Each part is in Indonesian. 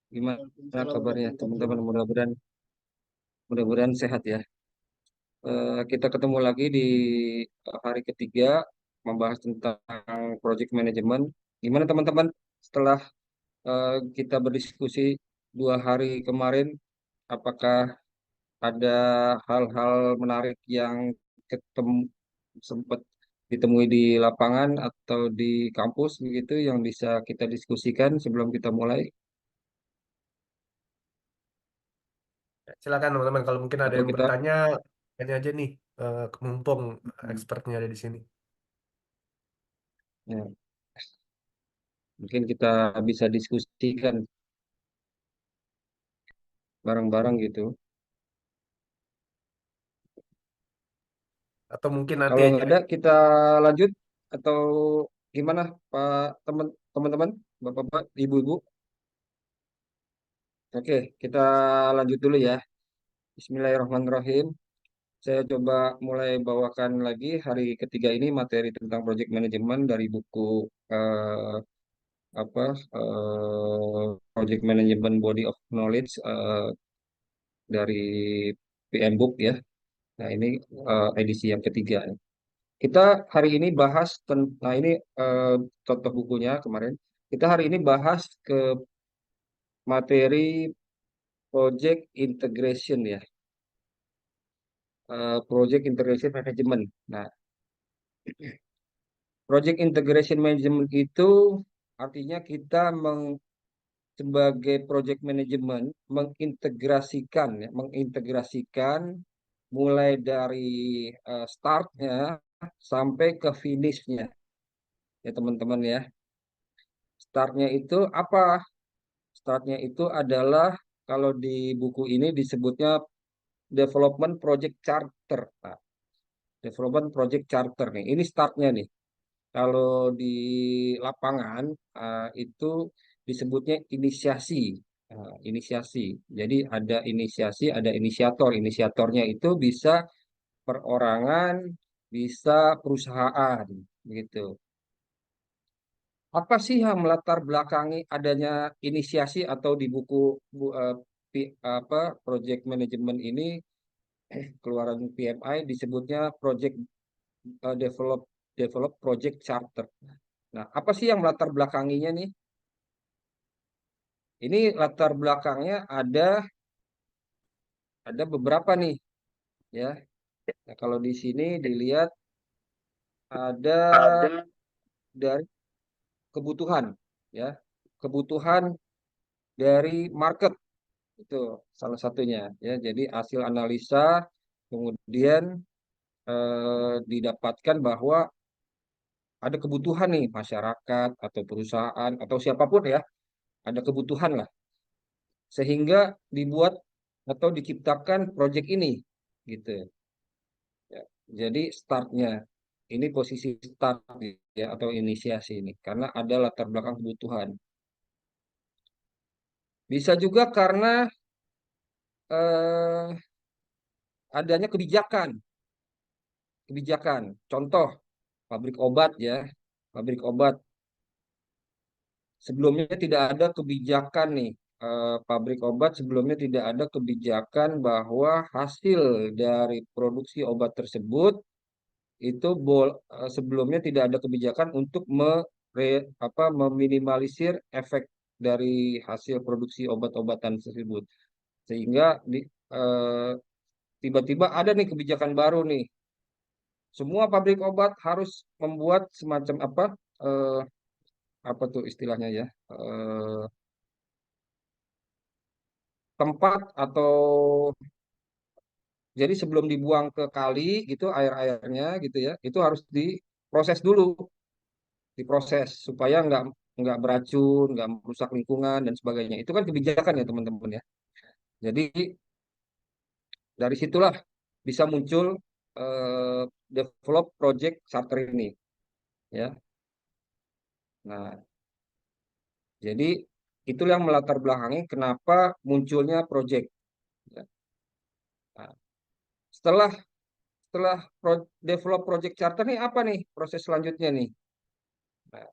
Gimana kabarnya teman-teman? Mudah-mudahan sehat ya. Kita ketemu lagi di hari ketiga membahas tentang project management. Gimana teman-teman? Setelah kita berdiskusi 2 hari kemarin, apakah ada hal-hal menarik yang ketemu sempat ditemui di lapangan atau di kampus begitu yang bisa kita diskusikan sebelum kita mulai? Silakan teman-teman kalau mungkin ada Atau yang kita bertanya, tanya aja nih, mumpung hmm, expertnya ada di sini. ya, mungkin kita bisa diskusikan bareng-bareng gitu. Atau mungkin nanti Kalau aja. nggak ada, kita lanjut atau gimana, Pak teman-teman, Bapak-bapak, Ibu-ibu? Oke, kita lanjut dulu ya. Bismillahirrahmanirrahim. Saya coba mulai bawakan lagi hari ketiga ini materi tentang project management dari buku eh, apa Project Management Body of Knowledge dari PM Book ya. Nah, ini edisi yang ketiga. Kita hari ini bahas nah ini eh, contoh bukunya kemarin. Kita hari ini bahas ke materi project integration ya, project integration management. Nah, project integration management itu artinya kita sebagai project management mengintegrasikan mulai dari startnya sampai ke finishnya ya teman-teman ya. Startnya itu apa? Startnya itu adalah kalau di buku ini disebutnya development project charter. Nah, development project charter nih. Ini startnya nih. Kalau di lapangan itu disebutnya inisiasi. Inisiasi. Jadi ada inisiasi, ada inisiator. Inisiatornya itu bisa perorangan, bisa perusahaan, begitu. Apa sih yang melatar belakangi adanya inisiasi atau di buku apa project management ini keluaran PMI disebutnya project develop develop project charter. Nah, apa sih yang melatar belakanginya nih? Ini latar belakangnya ada beberapa nih ya. Nah, kalau di sini dilihat ada dari kebutuhan ya. Kebutuhan dari market itu salah satunya ya. Jadi hasil analisa kemudian didapatkan bahwa ada kebutuhan nih masyarakat atau perusahaan atau siapapun ya, ada kebutuhan lah sehingga dibuat atau diciptakan proyek ini gitu ya. Jadi startnya ini posisi start ya atau inisiasi ini karena ada latar belakang kebutuhan. Bisa juga karena eh, adanya kebijakan. Contoh pabrik obat ya, pabrik obat sebelumnya tidak ada kebijakan nih, pabrik obat sebelumnya tidak ada kebijakan bahwa hasil dari produksi obat tersebut itu sebelumnya tidak ada kebijakan untuk meminimalisir efek dari hasil produksi obat-obatan tersebut. Sehingga eh, tiba-tiba ada nih kebijakan baru nih. Semua pabrik obat harus membuat semacam eh, apa tuh istilahnya ya? Tempat atau jadi sebelum dibuang ke kali gitu air-airnya gitu ya itu harus diproses dulu, diproses supaya nggak beracun, nggak merusak lingkungan dan sebagainya. Itu kan kebijakan ya teman-teman ya. Jadi dari situlah bisa muncul eh, develop project charter ini ya. Nah, jadi itulah yang melatar belakangi kenapa munculnya project ya. Nah, setelah setelah develop project charter nih apa nih proses selanjutnya nih? Nah,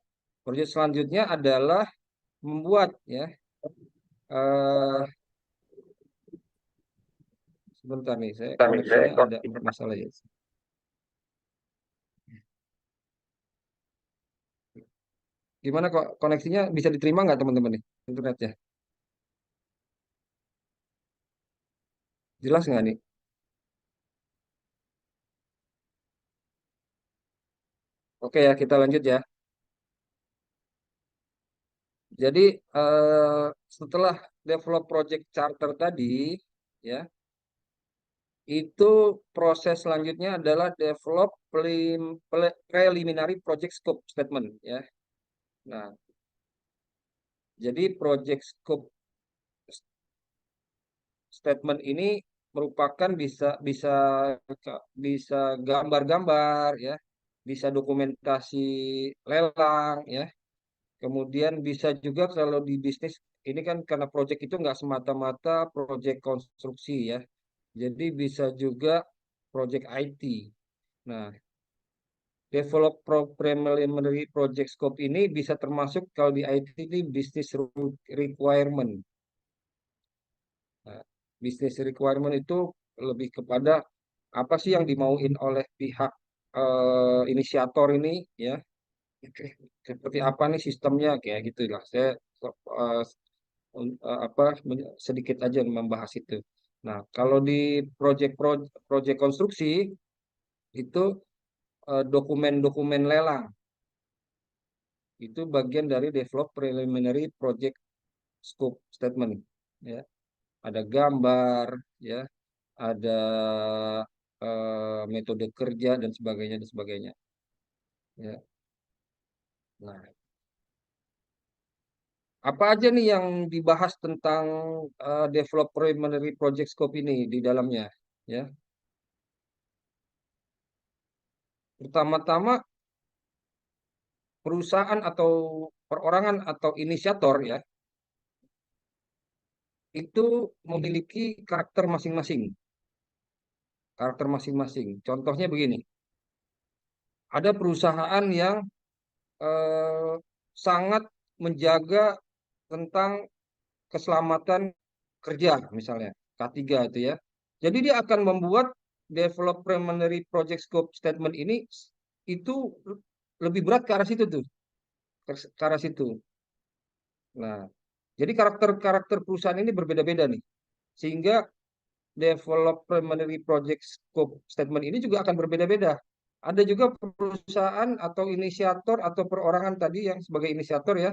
proyek selanjutnya adalah membuat ya. eh sebentar nih, saya Kami saya koneksinya kok ada masalah ya. Gimana kok koneksinya bisa diterima nggak teman-teman nih internetnya? Jelas nggak nih? Oke ya, kita lanjut ya. Jadi setelah develop project charter tadi, ya, itu proses selanjutnya adalah develop preliminary project scope statement, ya. Nah, jadi project scope statement ini merupakan bisa bisa bisa gambar-gambar, ya, bisa dokumentasi lelang, ya. Kemudian bisa juga kalau di bisnis ini kan karena proyek itu nggak semata-mata proyek konstruksi ya. Jadi bisa juga proyek IT. Nah, develop preliminary project scope ini bisa termasuk kalau di IT ini business requirement. Nah, business requirement itu lebih kepada apa sih yang dimauin oleh pihak inisiator ini ya. Oke, seperti apa nih sistemnya kayak gitu lah. Saya eh, apa sedikit aja membahas itu. Nah, kalau di project konstruksi itu dokumen-dokumen lelang itu bagian dari develop preliminary project scope statement. Ya, ada gambar, ya, ada metode kerja dan sebagainya dan sebagainya. Ya, nah, apa aja nih yang dibahas tentang develop preliminary project scope ini di dalamnya? Ya, pertama-tama perusahaan atau perorangan atau inisiator ya itu memiliki karakter masing-masing, karakter masing-masing. Contohnya begini, ada perusahaan yang eh, sangat menjaga tentang keselamatan kerja, misalnya K3 itu ya. Jadi dia akan membuat develop preliminary project scope statement ini itu lebih berat ke arah situ tuh, ke arah situ. Nah, jadi karakter-karakter perusahaan ini berbeda-beda nih. Sehingga develop preliminary project scope statement ini juga akan berbeda-beda. Ada juga perusahaan atau inisiator atau perorangan tadi yang sebagai inisiator ya,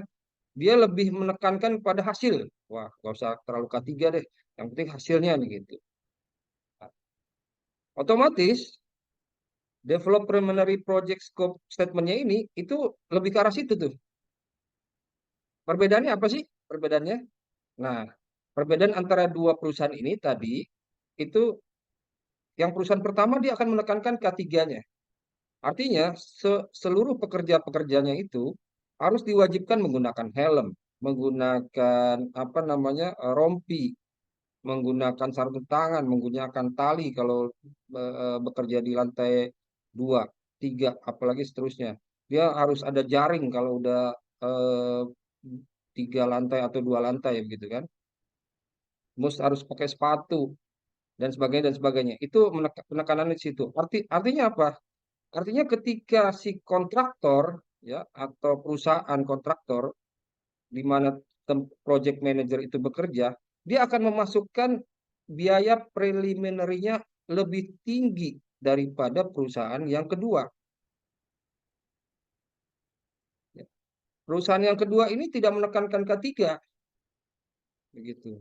dia lebih menekankan pada hasil. Wah, nggak usah terlalu K3 deh. Yang penting hasilnya nih gitu. Otomatis develop preliminary project scope statementnya ini itu lebih ke arah situ tuh. Perbedaannya apa sih? Perbedaannya? Nah, perbedaan antara dua perusahaan ini tadi itu yang perusahaan pertama dia akan menekankan K3-nya. Artinya seluruh pekerja-pekerjanya itu harus diwajibkan menggunakan helm, menggunakan apa namanya rompi, menggunakan sarung tangan, menggunakan tali kalau bekerja di lantai 2, 3, apalagi seterusnya. Dia harus ada jaring kalau udah eh, 3 lantai atau 2 lantai begitu kan. Harus pakai sepatu dan sebagainya. Itu penekanan di situ. Artinya apa? Artinya ketika si kontraktor ya atau perusahaan kontraktor di mana project manager itu bekerja, dia akan memasukkan biaya preliminary-nya lebih tinggi daripada perusahaan yang kedua. Ya. Perusahaan yang kedua ini tidak menekankan K3 begitu.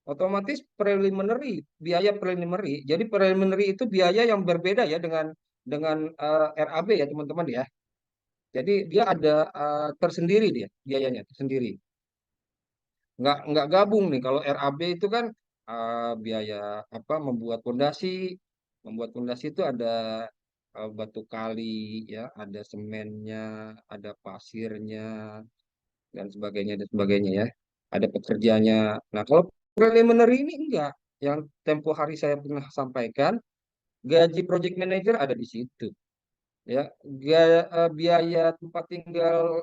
Otomatis biaya preliminary. Jadi preliminary itu biaya yang berbeda ya dengan RAB ya teman-teman ya. Jadi dia ada tersendiri dia biayanya tersendiri. Nggak gabung nih. Kalau RAB itu kan biaya apa membuat pondasi itu ada batu kali ya, ada semennya, ada pasirnya dan sebagainya ya. Ada pekerjanya. Nah kalau preliminary ini enggak. Yang tempo hari saya pernah sampaikan, gaji project manager ada di situ ya. Biaya tempat tinggal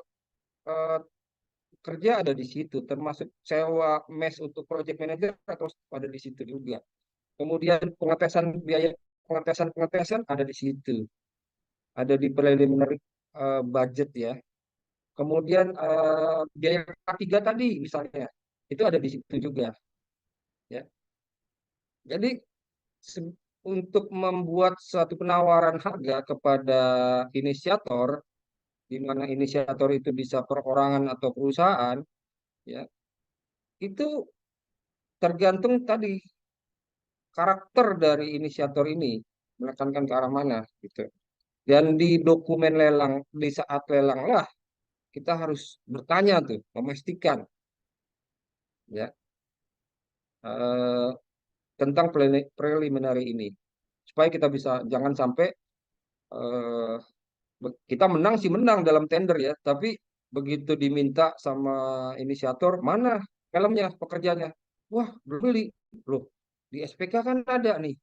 eh, kerja ada di situ, termasuk sewa mes untuk project manager atau ada di situ juga. Kemudian pengetesan biaya pengetesan ada di situ, ada di preliminary budget ya. Kemudian biaya K3 tadi misalnya itu ada di situ juga ya. Jadi untuk membuat satu penawaran harga kepada inisiator, di mana inisiator itu bisa perorangan atau perusahaan, ya itu tergantung tadi karakter dari inisiator ini menekankan ke arah mana gitu. Dan di dokumen lelang di saat lelang lah kita harus bertanya tuh, memastikan ya eh, tentang preliminary ini supaya kita bisa jangan sampai eh, kita menang sih menang dalam tender ya, tapi begitu diminta sama inisiator, mana filmnya, pekerjaannya? Wah, belum beli. Loh, di SPK kan ada nih.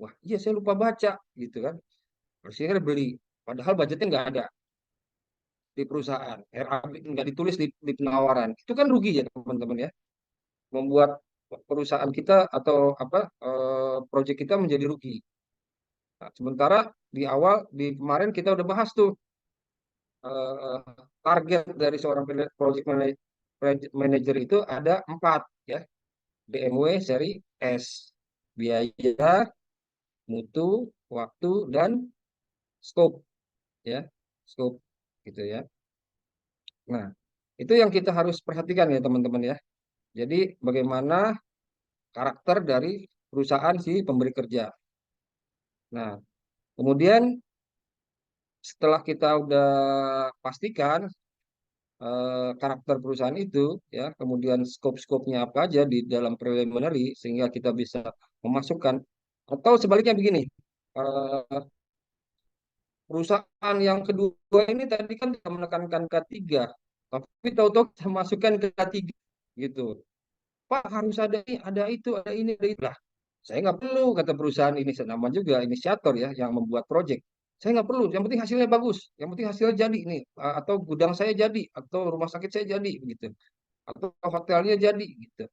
Wah, iya saya lupa baca gitu kan. Harusnya kan beli. Padahal budgetnya nggak ada di perusahaan. RAB nggak ditulis di penawaran. Itu kan rugi ya teman-teman ya. Membuat perusahaan kita atau apa proyek kita menjadi rugi. Nah, sementara di awal di kemarin kita udah bahas tuh eh, target dari seorang project manager itu ada 4 ya, BMW seri S, biaya, mutu, waktu, dan scope ya, scope gitu ya. Nah, itu yang kita harus perhatikan ya teman-teman ya. Jadi bagaimana karakter dari perusahaan si pemberi kerja. Nah, kemudian setelah kita udah pastikan karakter perusahaan itu, ya, kemudian scope-scope-nya apa aja di dalam preliminary sehingga kita bisa memasukkan. Atau sebaliknya begini, eh, perusahaan yang kedua ini tadi kan kita menekankan K3, tapi tahu-tahu kita masukkan ke K3 gitu. Pak harus ada ini, ada itu, ada ini, ada itu. Lah, saya nggak perlu kata perusahaan ini, nama juga inisiator ya yang membuat project. Saya nggak perlu, yang penting hasilnya bagus, yang penting hasilnya jadi nih, atau gudang saya jadi, atau rumah sakit saya jadi, begitu atau hotelnya jadi gitu.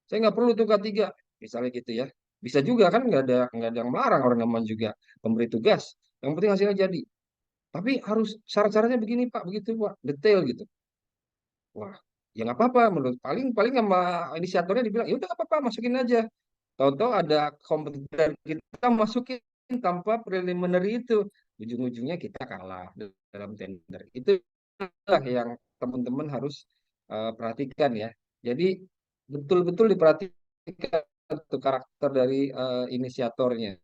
Saya nggak perlu tuh K3 misalnya gitu ya. Bisa juga kan nggak ada yang melarang orang namanya juga memberi tugas. Yang penting hasilnya jadi. Tapi harus syarat-syaratnya begini Pak, begitu Pak, detail gitu. Wah, ya nggak apa-apa menurut paling paling sama inisiatornya dibilang ya udah nggak apa-apa masukin aja. Tahu-tahu ada kompetitor kita masukin tanpa preliminary itu, ujung-ujungnya kita kalah dalam tender. Itulah yang teman-teman harus perhatikan ya. Jadi betul-betul diperhatikan tuh karakter dari inisiatornya.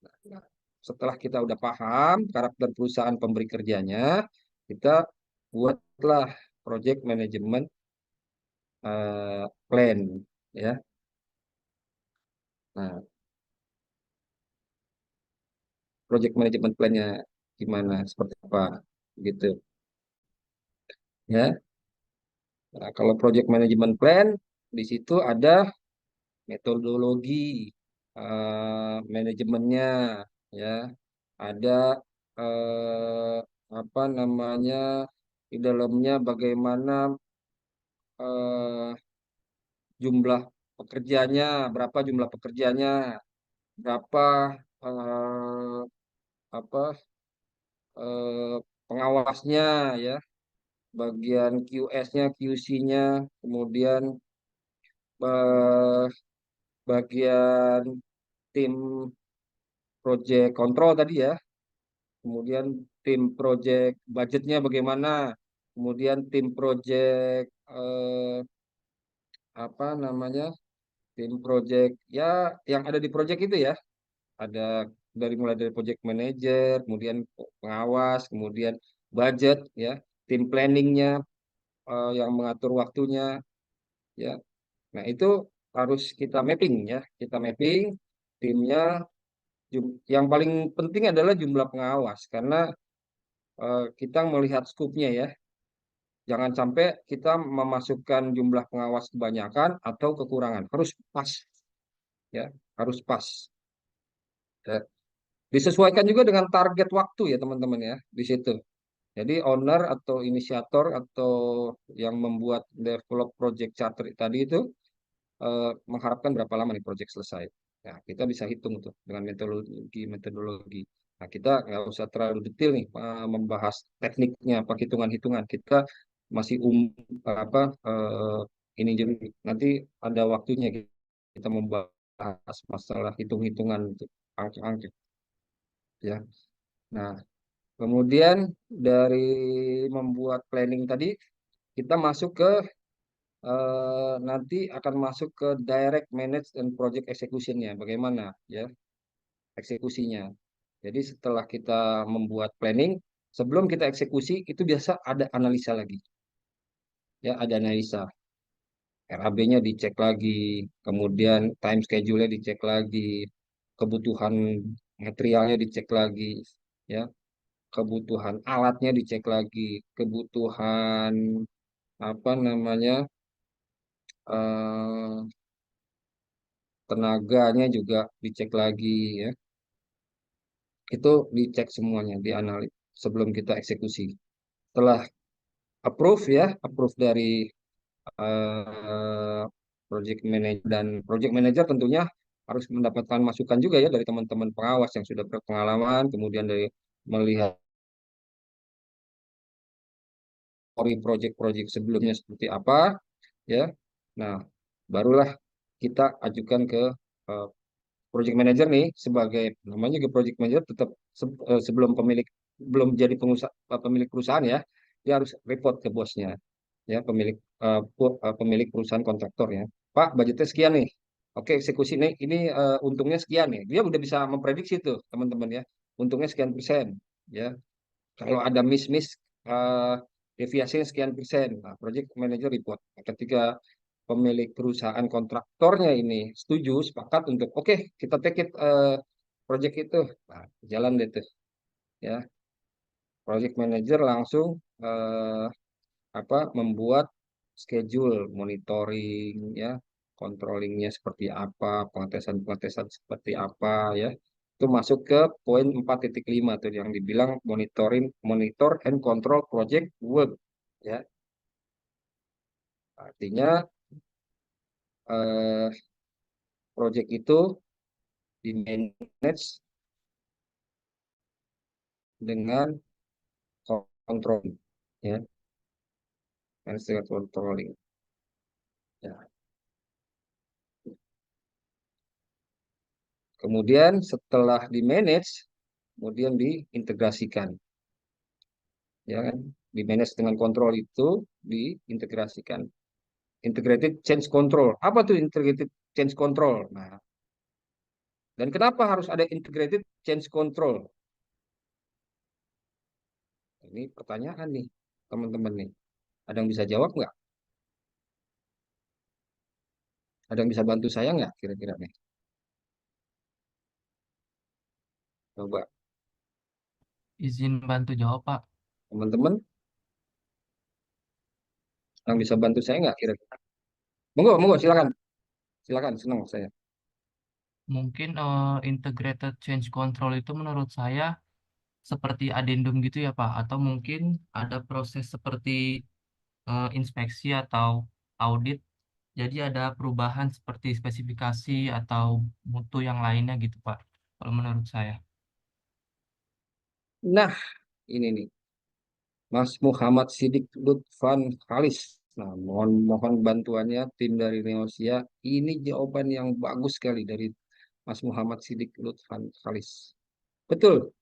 Nah, setelah kita udah paham karakter perusahaan pemberi kerjanya, kita buatlah project management plan ya. Nah, project management plan-nya gimana, seperti apa gitu ya. Nah, kalau project management plan di situ ada metodologi manajemennya ya, ada eh, apa namanya di dalamnya bagaimana eh, jumlah pekerjanya, berapa jumlah pekerjanya, berapa eh, apa eh, pengawasnya ya, bagian QS-nya, QC-nya, kemudian eh, bagian tim project control tadi ya, kemudian tim project budgetnya bagaimana, kemudian tim project apa namanya, tim project ya yang ada di project itu ya, ada dari mulai dari project manager, kemudian pengawas, kemudian budget ya, tim planningnya yang mengatur waktunya ya. Nah, itu harus kita mapping ya. Kita mapping timnya. Yang paling penting adalah jumlah pengawas karena kita melihat skupnya ya. Jangan sampai kita memasukkan jumlah pengawas kebanyakan atau kekurangan. Harus pas ya, harus pas. Ya. Disesuaikan juga dengan target waktu ya teman-teman ya di situ. Jadi owner atau inisiator atau yang membuat develop project charter tadi itu mengharapkan berapa lama nih project selesai. Nah, kita bisa hitung tuh dengan metodologi. Nah, kita nggak usah terlalu detail nih membahas tekniknya, apa hitungan-hitungan. Kita masih apa ini jadi nanti ada waktunya kita membahas masalah hitung-hitungan untuk angka-angka ya. Nah, kemudian dari membuat planning tadi kita masuk ke nanti akan masuk ke direct manage and project execution-nya. Bagaimana ya eksekusinya. Jadi setelah kita membuat planning, sebelum kita eksekusi itu biasa ada analisa lagi. Ya, ada analisa. RAB-nya dicek lagi, kemudian time schedule-nya dicek lagi, kebutuhan materialnya dicek lagi, ya, kebutuhan alatnya dicek lagi, kebutuhan apa namanya eh, tenaganya juga dicek lagi ya. Itu dicek semuanya, dianalisis sebelum kita eksekusi. Setelah approve ya, approve dari eh, project manager dan project manager tentunya harus mendapatkan masukan juga ya dari teman-teman pengawas yang sudah berpengalaman, kemudian dari melihat project-project sebelumnya seperti apa ya. Nah, barulah kita ajukan ke eh, project manager nih sebagai namanya juga project manager tetap sebelum belum jadi pengusaha pemilik perusahaan ya, dia harus report ke bosnya ya pemilik perusahaan kontraktor ya. Pak, budgetnya sekian nih. Oke, eksekusi nih ini untungnya sekian nih. Dia udah bisa memprediksi tuh teman-teman ya. Untungnya sekian persen ya. Kalau ada miss-miss eh, deviasinya sekian persen. Nah, project manager report. Nah, ketika pemilik perusahaan kontraktornya ini setuju, sepakat untuk oke kita take it project itu. Nah, jalan deh tuh ya. Project manager langsung eh, apa membuat schedule monitoring ya, controllingnya seperti apa, pengetesan-pengetesan seperti apa ya. Itu masuk ke poin 4.5 tuh yang dibilang monitor and control project work ya. Artinya eh, project itu di manage dengan controlling ya, manage dengan controlling ya. Kemudian setelah di manage, kemudian diintegrasikan ya kan, di manage dengan kontrol itu diintegrasikan. Integrated change control, apa tuh integrated change control? Nah, dan kenapa harus ada integrated change control? Ini pertanyaan nih teman-teman nih, ada yang bisa jawab nggak? Ada yang bisa bantu saya nggak kira-kira nih? Coba Izin bantu jawab, Pak. teman-teman yang bisa bantu saya nggak kira-kira? Monggo, monggo, silakan, silakan, senang saya. Mungkin integrated change control itu menurut saya seperti addendum gitu ya, Pak. Atau mungkin ada proses seperti inspeksi atau audit. Jadi ada perubahan seperti spesifikasi atau mutu yang lainnya gitu, Pak. Kalau menurut saya. Nah, ini nih, Mas Muhammad Sidik Lutfan Khalis. Nah, mohon mohon bantuannya tim dari Neosia. Ini jawaban yang bagus sekali dari Mas Muhammad Sidik Lutfan Khalis. Betul.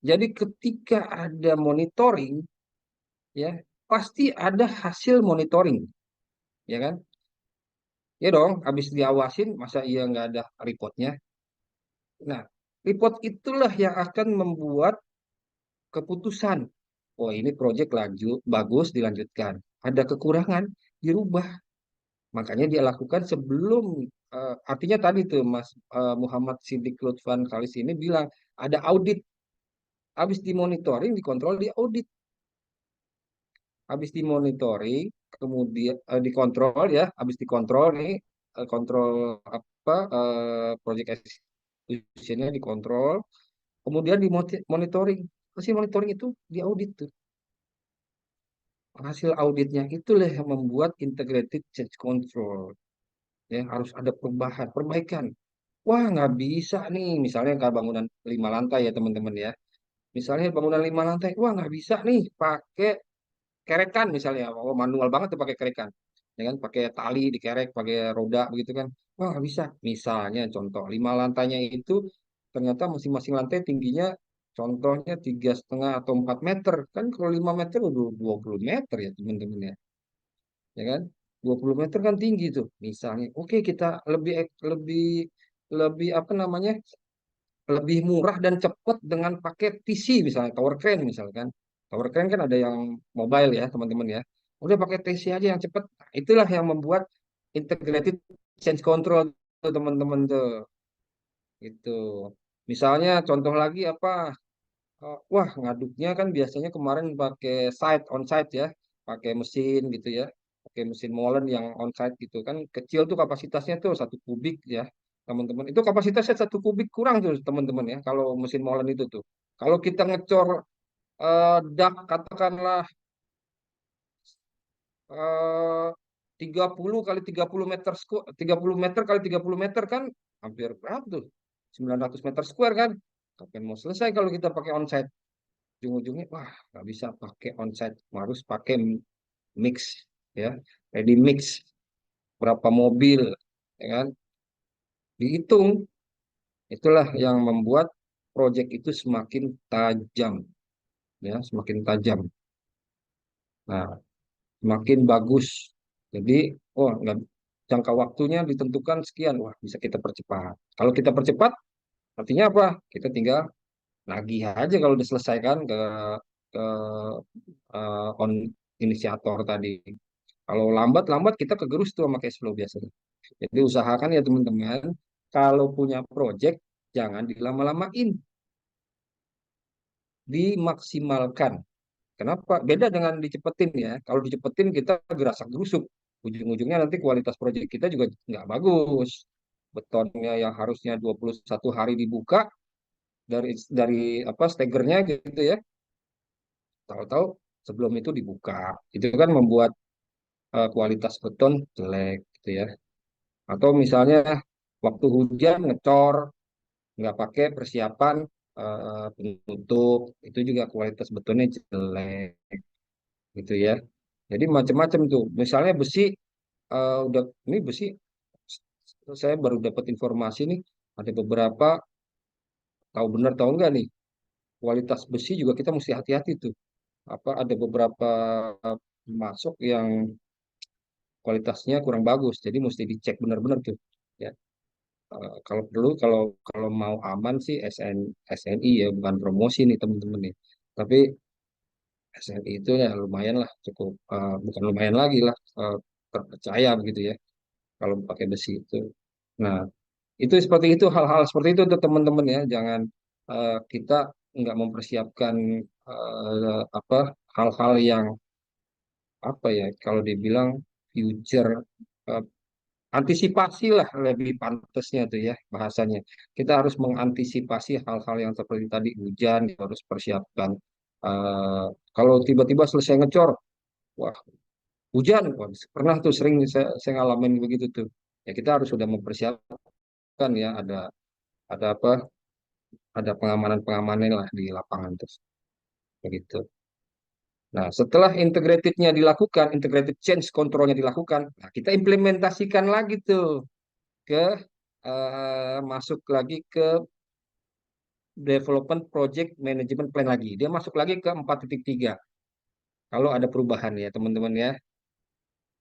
Jadi ketika ada monitoring, ya pasti ada hasil monitoring, ya kan? Ya dong, habis diawasin, masa iya nggak ada reportnya? Nah, report itulah yang akan membuat keputusan. Oh, ini proyek lanjut, bagus dilanjutkan. Ada kekurangan, dirubah. Makanya dia lakukan sebelum, artinya tadi tuh Mas Muhammad Siddiq Lutfan Khalis ini bilang, ada audit. Habis dimonitoring, dikontrol, diaudit. Habis dimonitoring, kemudian dikontrol ya, habis dikontrol nih, kontrol apa, project execution-nya dikontrol, kemudian dimonitoring. Hasil monitoring itu diaudit tuh. hasil auditnya itulah yang membuat integrated change control. Ya, harus ada perubahan, perbaikan. Wah, nggak bisa nih, misalnya kayak bangunan 5 lantai ya teman-teman ya. Misalnya bangunan 5 lantai, wah nggak bisa nih pakai kerekan misalnya. Oh, manual banget tuh pakai kerekan. Ya kan, pakai tali dikerek, pakai roda begitu kan. Wah nggak bisa. Misalnya contoh, 5 lantainya itu ternyata masing-masing lantai tingginya contohnya 3,5 atau 4 meter. Kan kalau 5 meter udah 20 meter ya teman-teman ya kan 20 meter kan tinggi tuh misalnya oke kita lebih lebih lebih apa namanya lebih murah dan cepat dengan pakai TC misalnya tower crane misalkan tower crane kan ada yang mobile ya teman-teman ya udah pakai TC aja yang cepat. Nah, itulah yang membuat integrated change control tuh teman-teman tuh itu misalnya contoh lagi apa. Wah, ngaduknya kan biasanya kemarin pakai site on-site ya, pakai mesin gitu ya, pakai mesin molen yang on-site gitu kan kecil tuh kapasitasnya tuh 1 kubik ya, teman-teman. Itu kapasitasnya 1 kubik kurang tuh teman-teman ya, kalau mesin molen itu tuh. Kalau kita ngecor dak katakanlah eh, 30 kali 30 meter 30 meter kali 30 meter kan hampir berapa tuh? 900 meter square kan? Kapan mau selesai kalau kita pakai onsite? Ujung-ujungnya wah nggak bisa pakai onsite harus pakai mix ya ready mix berapa mobil ya kan dihitung itulah yang membuat proyek itu semakin tajam ya semakin tajam nah semakin bagus jadi oh nggak jangka waktunya ditentukan sekian wah bisa kita percepat kalau kita percepat artinya apa kita tinggal nagih aja kalau udah selesai kan ke on inisiator tadi. Kalau lambat-lambat kita kegerus tuh sama cash flow biasanya. Jadi usahakan ya teman-teman, kalau punya project jangan dilama-lamain, dimaksimalkan. Kenapa? Beda dengan dicepetin ya. Kalau dicepetin kita gerasak gerusuk. Ujung-ujungnya nanti kualitas project kita juga nggak bagus. Betonnya yang harusnya 21 hari dibuka dari apa stegernya gitu ya. Tahu-tahu sebelum itu dibuka. Itu kan membuat kualitas beton jelek gitu ya. Atau misalnya waktu hujan ngecor, nggak pakai persiapan penutup, itu juga kualitas betonnya jelek gitu ya. Jadi macam-macam tuh. Misalnya besi, udah ini besi, saya baru dapat informasi nih, ada beberapa, tahu benar tahu enggak nih, kualitas besi juga kita mesti hati-hati tuh. Apa ada beberapa masuk yang kualitasnya kurang bagus, jadi mesti dicek benar-benar tuh. Ya. Kalau perlu kalau kalau mau aman sih SNI ya bukan promosi nih teman-teman nih. Tapi SNI itu ya lumayan lah cukup bukan lumayan lagi lah terpercaya begitu ya kalau pakai besi itu. Nah, itu seperti itu hal-hal seperti itu tuh teman-teman ya. Jangan kita nggak mempersiapkan apa hal-hal yang apa ya kalau dibilang future eh, antisipasi lah lebih pantasnya tuh ya bahasanya. Kita harus mengantisipasi hal-hal yang seperti tadi hujan, kita harus persiapkan. Eh, Kalau tiba-tiba selesai ngecor, wah hujan, wah, pernah tuh sering saya ngalamin begitu tuh. Ya kita harus sudah mempersiapkan ya ada apa? Ada pengamanan-pengamanan lah di lapangan terus begitu. Nah, setelah integratednya dilakukan, integrated change controlnya dilakukan, nah kita implementasikan lagi tuh ke masuk lagi ke development project management plan lagi. Dia masuk lagi ke 4.3 kalau ada perubahan ya teman-teman ya.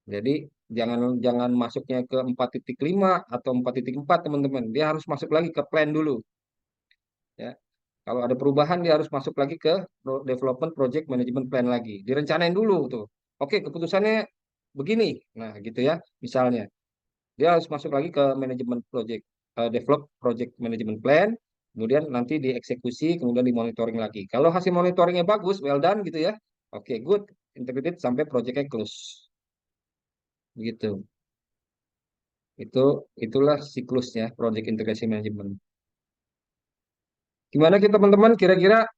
Jadi jangan jangan masuknya ke 4.5 atau 4.4 teman-teman. Dia harus masuk lagi ke plan dulu ya. Kalau ada perubahan dia harus masuk lagi ke development project management plan lagi. Direncanain dulu tuh. Oke, keputusannya begini. Nah, gitu ya. Misalnya dia harus masuk lagi ke manajemen project develop project management plan kemudian nanti dieksekusi kemudian dimonitoring lagi kalau hasil monitoringnya bagus well done gitu ya oke good integrated sampai projectnya close begitu itu itulah siklusnya project integration management gimana kita teman-teman kira-kira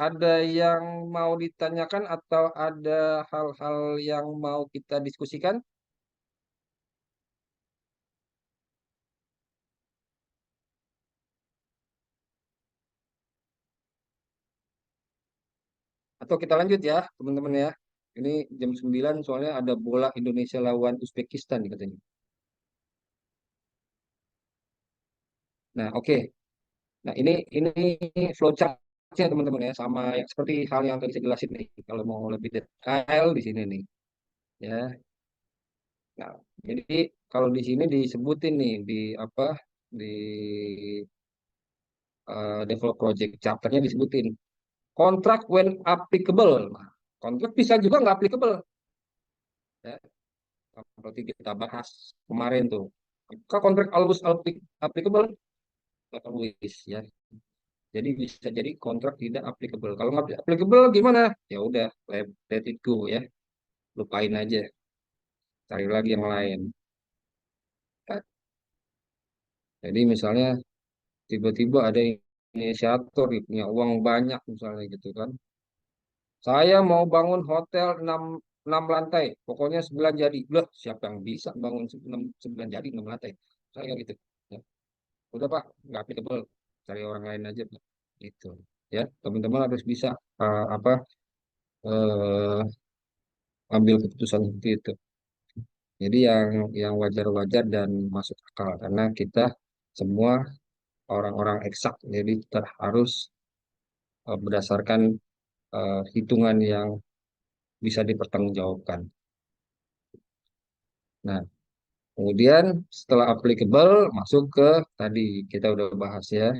ada yang mau ditanyakan atau ada hal-hal yang mau kita diskusikan? Atau kita lanjut ya, teman-teman ya. Ini jam 9 soalnya ada bola Indonesia lawan Uzbekistan katanya. Nah, oke. Nah, ini flowchart-nya teman-teman ya, sama yang seperti hal yang tadi saya jelasin nih. Kalau mau lebih detail di sini nih, ya. Nah, jadi kalau di sini disebutin nih di apa di develop project chapternya disebutin kontrak when applicable. Nah, kontrak bisa juga nggak applicable, ya. Seperti kita bahas kemarin tuh. Apakah kontrak always applicable? Nggak always, ya. Jadi bisa jadi kontrak tidak applicable. Kalau nggak applicable gimana? Ya udah, let it go ya. Lupain aja, cari lagi yang lain. Jadi misalnya tiba-tiba ada inisiator nih, punya uang banyak misalnya gitu kan. Saya mau bangun hotel 6 lantai, pokoknya 9 jadi. Loh, siapa yang bisa bangun 9 jadi 6 lantai? Saya gitu. Ya. Udah Pak, nggak applicable. Cari orang lain aja Pak. Gitu. Ya, teman-teman harus bisa apa eh, ambil keputusan seperti itu. Jadi yang wajar-wajar dan masuk akal karena kita semua orang-orang eksak, jadi kita harus berdasarkan hitungan yang bisa dipertanggungjawabkan. Nah, kemudian setelah applicable masuk ke tadi kita udah bahas ya.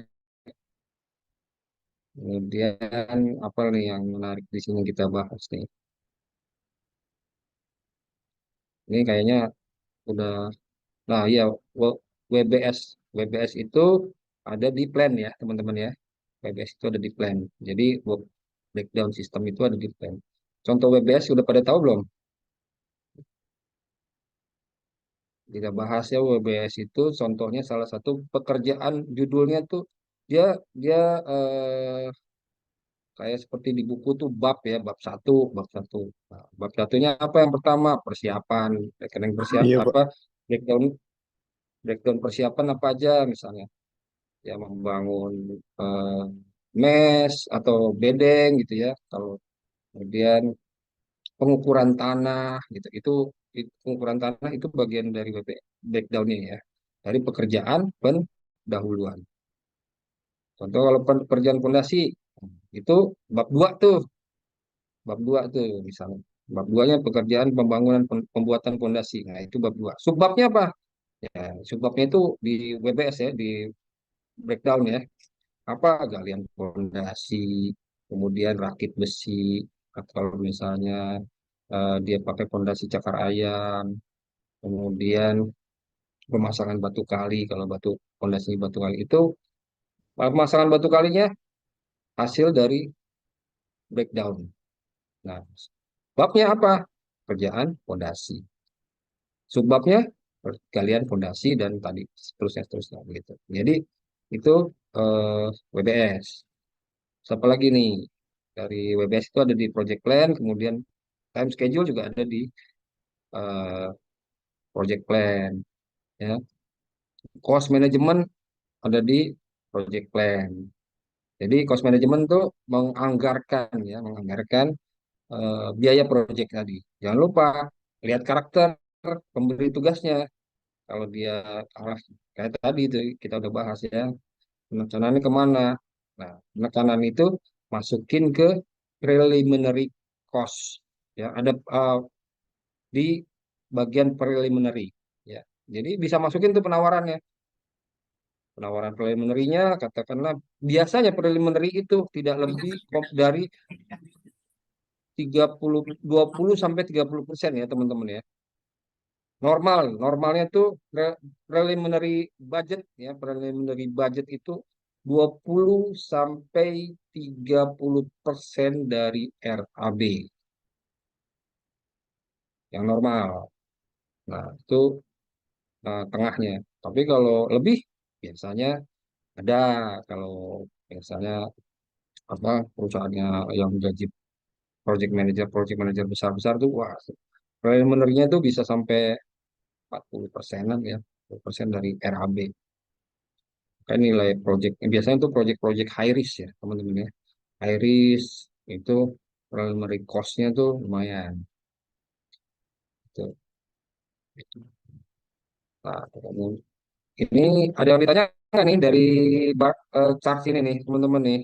Kemudian apa nih yang menarik di sini kita bahas nih? Ini kayaknya udah. Nah, iya, WBS. WBS itu ada di plan ya, teman-teman ya. WBS itu ada di plan. Jadi, work breakdown system itu ada di plan. Contoh WBS sudah pada tahu belum? Kita bahas ya WBS itu contohnya salah satu pekerjaan judulnya tuh dia dia kayak seperti di buku tuh bab ya, bab satu, bab satu. Nah, bab satunya apa yang pertama? Persiapan, rekening persiapan Iya, Pak. apa? Breakdown breakdown persiapan apa aja misalnya? Ya membangun eh, mes atau bedeng gitu ya. Kalau kemudian pengukuran tanah gitu, pengukuran tanah itu bagian dari breakdownnya ya, dari pekerjaan pendahuluan. Contoh kalau pekerjaan fondasi itu bab 2 tuh, bab 2 tuh misalnya. Bab 2-nya pekerjaan pembangunan pembuatan fondasi. Nah, itu bab 2. Subbabnya apa? Ya, subbabnya itu di WBS ya, di breakdown ya. Apa galian fondasi, kemudian rakit besi, atau kalau misalnya dia pakai fondasi cakar ayam, kemudian pemasangan batu kali, kalau fondasi batu kali itu pemasangan batu kalinya hasil dari breakdown. Nah, babnya apa? Kerjaan fondasi. Subbabnya galian fondasi dan tadi seterusnya seterusnya gitu. Jadi itu WBS. Siapa lagi nih? Dari WBS itu ada di project plan, kemudian time schedule juga ada di eh, project plan, ya. Cost management ada di project plan. Jadi cost management itu menganggarkan biaya project tadi. Jangan lupa lihat karakter pemberi tugasnya. Kalau dia arah kayak tadi itu kita udah bahas ya, penekanannya kemana. Nah, penekanan itu masukin ke preliminary cost. Ya, ada di bagian preliminary. Ya, jadi bisa masukin tuh penawarannya. Penawaran preliminary-nya katakanlah biasanya preliminary itu tidak lebih dari 20 sampai 30% ya teman-teman ya. Normalnya tuh preliminary budget ya, preliminary budget itu 20 sampai 30% dari RAB yang normal. Nah, itu tengahnya. Tapi kalau lebih biasanya ada, kalau biasanya apa perusahaannya yang gaji project manager besar-besar tuh, wah, preliminary-nya tuh bisa sampai 40%-an ya, 40% dari RAB. Kan nilai project, biasanya tuh project-project high risk ya, teman-teman ya. High risk itu preliminary cost-nya tuh lumayan. Tuh. Nah, ini ada yang ditanya nggak nih dari chart ini nih, teman-teman nih?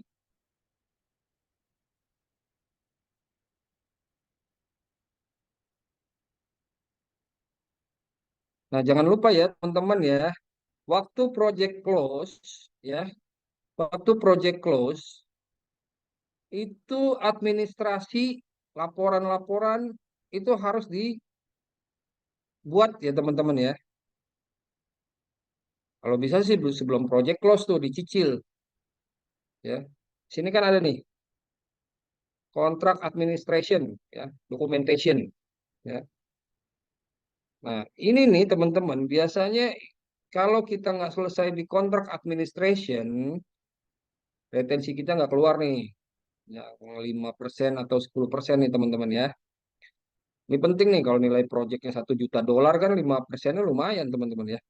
Nah, jangan lupa ya, teman-teman ya, waktu project close, ya, waktu project close, itu administrasi laporan-laporan itu harus dibuat ya, teman-teman ya. Kalau bisa sih sebelum project close tuh dicicil, ya. Sini kan ada nih, kontrak administration, ya, documentation, ya. Nah, ini nih teman-teman, biasanya kalau kita nggak selesai di kontrak administration, retensi kita nggak keluar nih. Ya, 5% atau 10% nih teman-teman ya. Ini penting nih kalau nilai proyeknya 1 juta dolar kan 5%-nya lumayan teman-teman ya.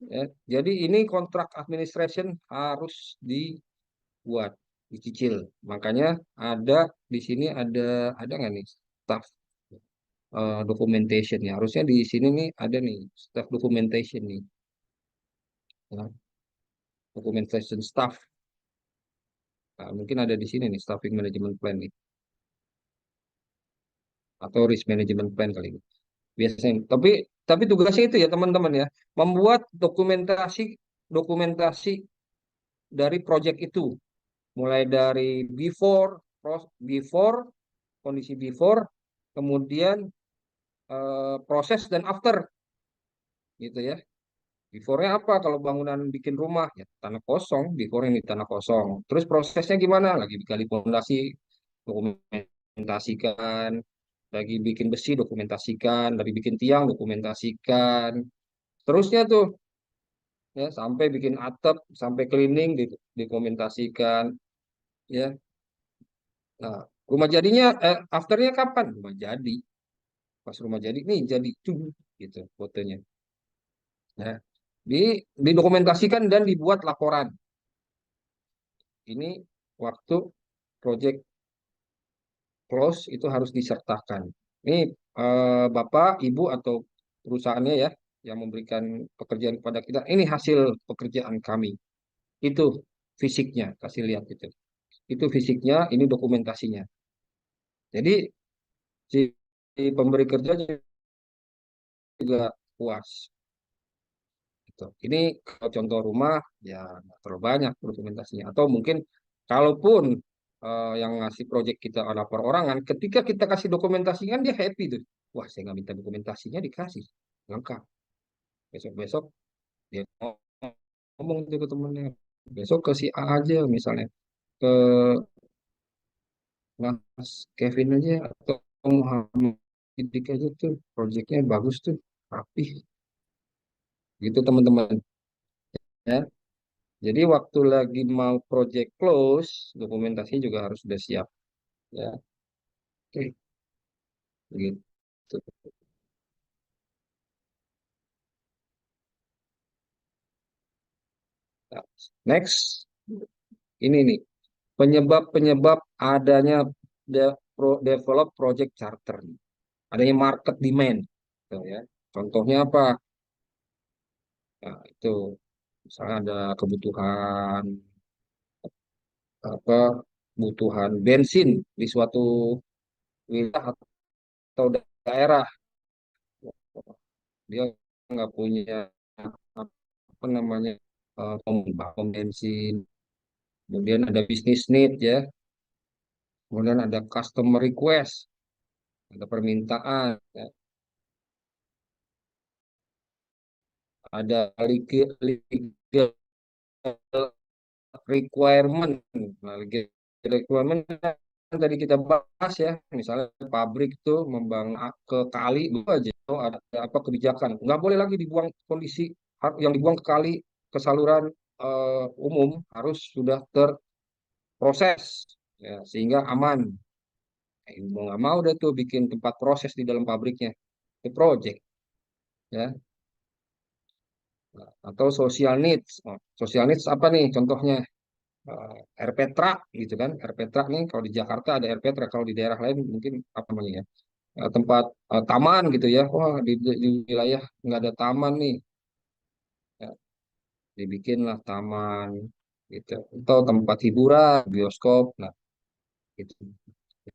Ya, jadi ini kontrak administration harus dibuat, dicicil. Makanya ada di sini ada nggak nih staff documentation ya. Harusnya di sini nih ada nih staff documentation nih. Ya, documentation staff. Nah, mungkin ada di sini nih staffing management plan nih atau risk management plan kali ini. Biasanya. Tapi tugasnya itu ya teman-teman ya, membuat dokumentasi dokumentasi dari project itu, mulai dari before kondisi before, kemudian proses dan after gitu ya. Before-nya apa? Kalau bangunan bikin rumah ya tanah kosong, before ini tanah kosong. Terus prosesnya gimana? Lagi digali fondasi, dokumentasikan, lagi bikin besi dokumentasikan, lagi bikin tiang dokumentasikan. Terusnya tuh ya sampai bikin atap, sampai cleaning dikomentasikan ya. Nah, rumah jadinya afternya kapan? Rumah jadi. Pas rumah jadi nih jadi tuh gitu fotonya. Ya. Didokumentasikan dan dibuat laporan. Ini waktu project close itu harus disertakan. Ini Bapak, Ibu atau perusahaannya ya yang memberikan pekerjaan kepada kita. Ini hasil pekerjaan kami. Itu fisiknya, kasih lihat itu. Itu fisiknya, ini dokumentasinya. Jadi si pemberi kerja juga puas. Gitu. Ini kalau contoh rumah ya nggak terlalu banyak dokumentasinya. Atau mungkin kalaupun yang ngasih project kita ada perorangan, ketika kita kasih dokumentasi kan dia happy tuh. Wah, saya nggak minta dokumentasinya dikasih lengkap. Besok-besok dia ngomong tuh ke temennya. Besok ke si A aja misalnya ke Mas Kevin aja atau Muhammad Sidik aja tuh projectnya bagus tuh rapi gitu teman-teman ya. Jadi waktu lagi mau project close, dokumentasi juga harus sudah siap. Ya, oke, gitu. Nah, next, ini nih penyebab-penyebab adanya develop project charter, adanya market demand, gitu ya. Contohnya apa? Nah, itu misalnya ada kebutuhan apa? Kebutuhan bensin di suatu wilayah atau daerah, dia nggak punya apa namanya pom bensin. Kemudian ada business need ya, kemudian ada customer request, ada permintaan, ya. Ada legal requirement. Nah, legal requirement kan tadi kita bahas ya, misalnya pabrik itu membangun ke kali itu aja ada apa kebijakan, nggak boleh lagi dibuang kondisi yang dibuang ke kali ke saluran umum harus sudah terproses ya, sehingga aman. Mau nggak mau udah tuh bikin tempat proses di dalam pabriknya, itu project ya. Nah, atau social needs. Oh, social needs apa nih contohnya? RPTRA gitu kan. RPTRA nih kalau di Jakarta ada RPTRA, kalau di daerah lain mungkin apa namanya ya? Tempat taman gitu ya. Wah, di wilayah nggak ada taman nih. Ya, dibikinlah taman gitu. Atau tempat hiburan, bioskop. Nah, gitu.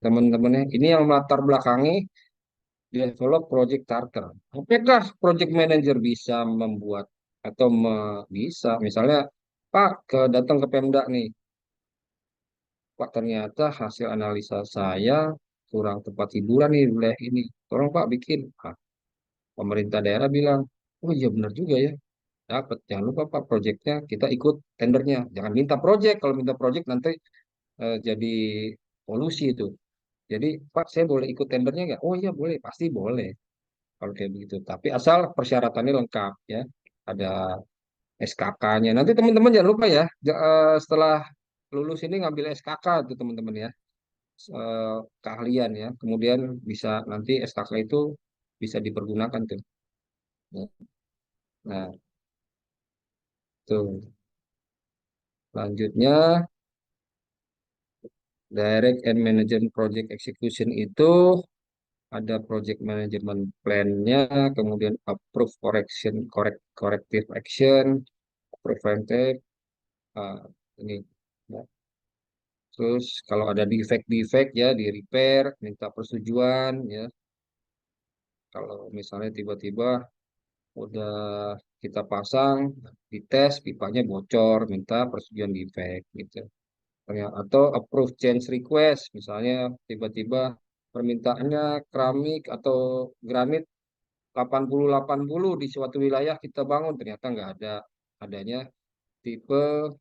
Teman-temannya ini yang melatar belakangi develop project charter. Apakah project manager bisa membuat atau bisa misalnya Pak datang ke Pemda nih, Pak ternyata hasil analisa saya kurang tempat hiburan nih di wilayah ini. Tolong Pak bikin. Ah, pemerintah daerah bilang, oh iya benar juga ya. Dapat. Jangan lupa Pak proyeknya kita ikut tendernya. Jangan minta proyek. Kalau minta proyek nanti jadi polusi itu. Jadi Pak saya boleh ikut tendernya nggak? Oh iya boleh, pasti boleh. Kalau kayak begitu. Tapi asal persyaratannya lengkap ya. Ada SKK-nya. Nanti teman-teman jangan lupa ya, setelah lulus ini ngambil SKK tuh teman-teman ya. Keahlian ya. Kemudian bisa nanti SKK itu bisa dipergunakan tuh. Nah, tuh. Selanjutnya Direct and Management Project Execution itu ada project management plan-nya, kemudian approve corrective action, preventive, ah, ini. Ya. Terus kalau ada defect-defect ya di repair, minta persetujuan ya. Kalau misalnya tiba-tiba udah kita pasang, dites pipanya bocor, minta persetujuan defect gitu. Atau approve change request, misalnya tiba-tiba permintaannya keramik atau granit 80-80 di suatu wilayah kita bangun, ternyata nggak ada, adanya tipe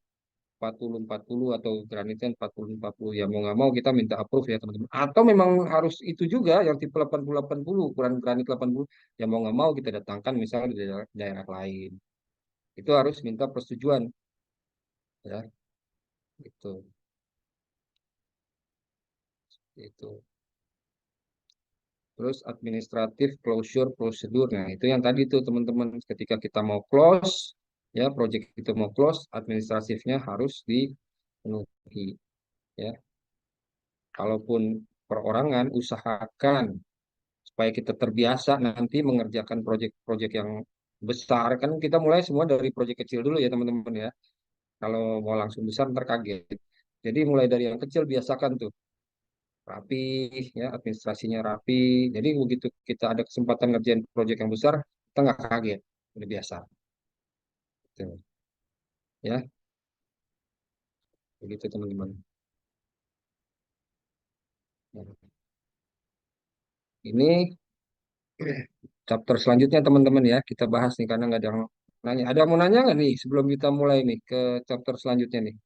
40-40 atau granitnya 40-40 ya mau nggak mau kita minta approve ya teman-teman. Atau memang harus itu juga yang tipe 80-80 ukuran granit 80 ya mau nggak mau kita datangkan misalnya di daerah lain. Itu harus minta persetujuan ya itu itu. Terus administratif closure prosedur. Nah, itu yang tadi tuh teman-teman ketika kita mau close ya project itu mau close administratifnya harus dipenuhi ya. Kalaupun perorangan usahakan supaya kita terbiasa nanti mengerjakan proyek-proyek yang besar kan kita mulai semua dari proyek kecil dulu ya teman-teman ya. Kalau mau langsung besar ntar kaget. Jadi mulai dari yang kecil biasakan tuh rapi ya administrasinya rapi. Jadi begitu kita ada kesempatan ngerjain proyek yang besar kita nggak kaget, udah biasa. Gitu. Ya begitu teman-teman. Nah, ini chapter selanjutnya teman-teman ya kita bahas nih karena nggak ada yang nanya. Ada yang mau nanya nggak nih sebelum kita mulai nih ke chapter selanjutnya nih,